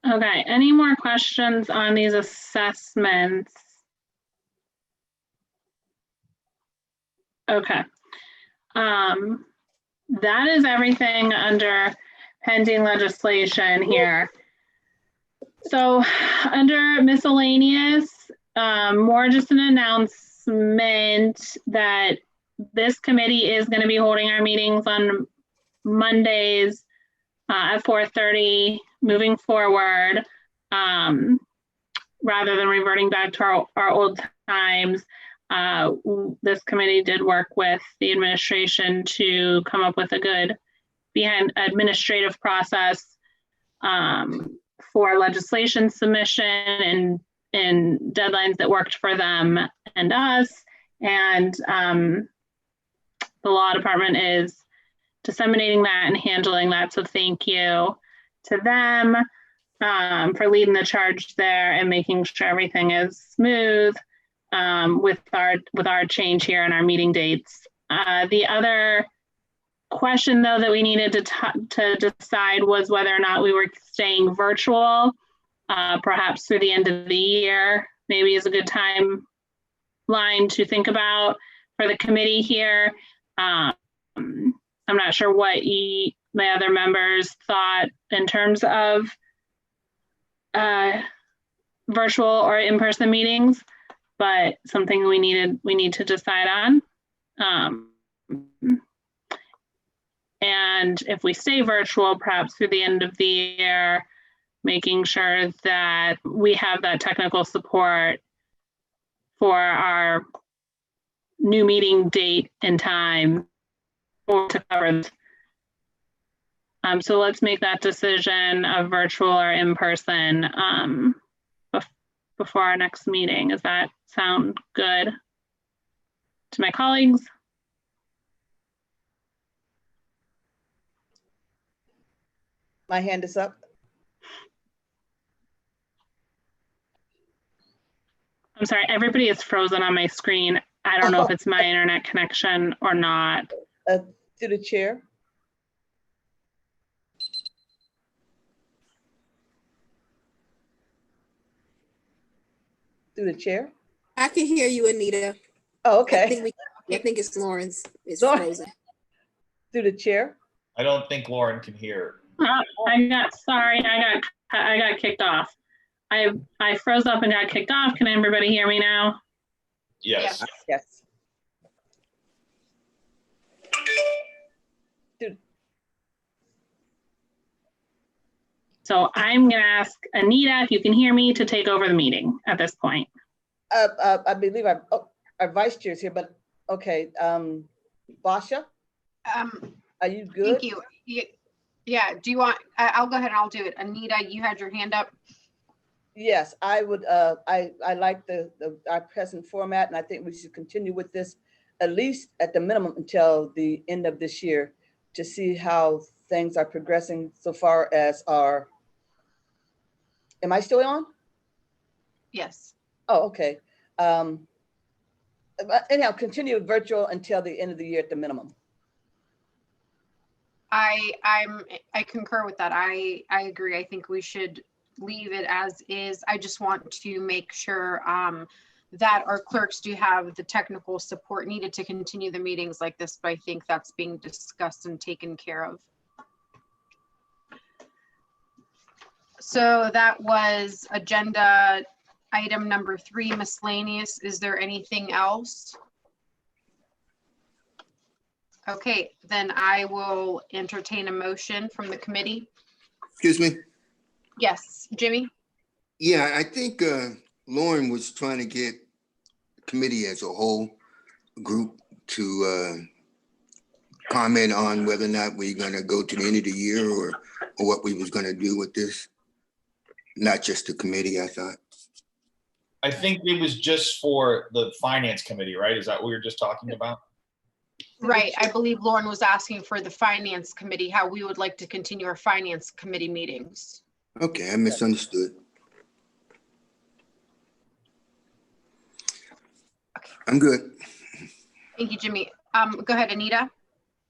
Okay, any more questions on these assessments? Okay. That is everything under pending legislation here. So under miscellaneous, more just an announcement that this committee is going to be holding our meetings on Mondays at 4:30 moving forward, rather than reverting back to our old times. This committee did work with the administration to come up with a good administrative process for legislation submission and deadlines that worked for them and us. And the law department is disseminating that and handling that. So thank you to them for leading the charge there and making sure everything is smooth with our change here and our meeting dates. The other question, though, that we needed to decide was whether or not we were staying virtual, perhaps through the end of the year. Maybe is a good timeline to think about for the committee here. I'm not sure what my other members thought in terms of virtual or in-person meetings, but something we need to decide on. And if we stay virtual, perhaps through the end of the year, making sure that we have that technical support for our new meeting date and time to cover this. So let's make that decision of virtual or in person before our next meeting. Does that sound good to my colleagues? My hand is up. I'm sorry, everybody is frozen on my screen. I don't know if it's my internet connection or not. To the chair. Through the chair. I can hear you, Anita. Oh, okay. I think it's Lauren's. It's Lauren. frozen. Through the chair. I don't think Lauren can hear. I got kicked off. I froze up and got kicked off. Can everybody hear me now? Yes. Yes. So I'm gonna ask Anita if you can hear me to take over the meeting at this point. I believe our vice chair is here, but okay. Basha, are you good? Thank you. Yeah. Do you want? I'll go ahead and I'll do it. Anita, you had your hand up. Yes, I would. I like our present format, and I think we should continue with this at least at the minimum until the end of this year to see how things are progressing so far as our. Am I still on? Yes. Oh, okay. But anyhow, continue virtual until the end of the year at the minimum. I concur with that. I agree. I think we should leave it as is. I just want to make sure that our clerks do have the technical support needed to continue the meetings like this, but I think that's being discussed and taken care of. So that was agenda item number 3, miscellaneous. Is there anything else? Okay, then I will entertain a motion from the committee. Excuse me? Yes, Jimmy? Yeah, I think Lauren was trying to get the committee as a whole group to comment on whether or not we're going to go to the end of the year or what we was going to do with this. Not just the committee, I thought. I think it was just for the finance committee, right? Is that what we were just talking about? Right. I believe Lauren was asking for the finance committee, how we would like to continue our finance committee meetings. Okay, I misunderstood. I'm good. Thank you, Jimmy. Go ahead, Anita.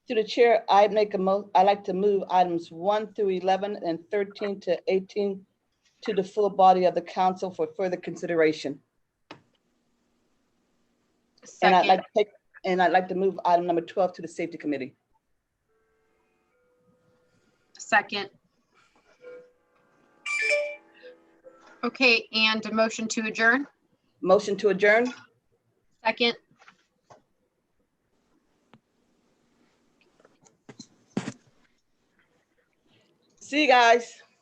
To the chair, I like to move items 1 through 11 and 13 to 18 to the full body of the council for further consideration. Second. And I'd like to move item number 12 to the safety committee. Second. Okay, and a motion to adjourn. Motion to adjourn. Second. See you guys.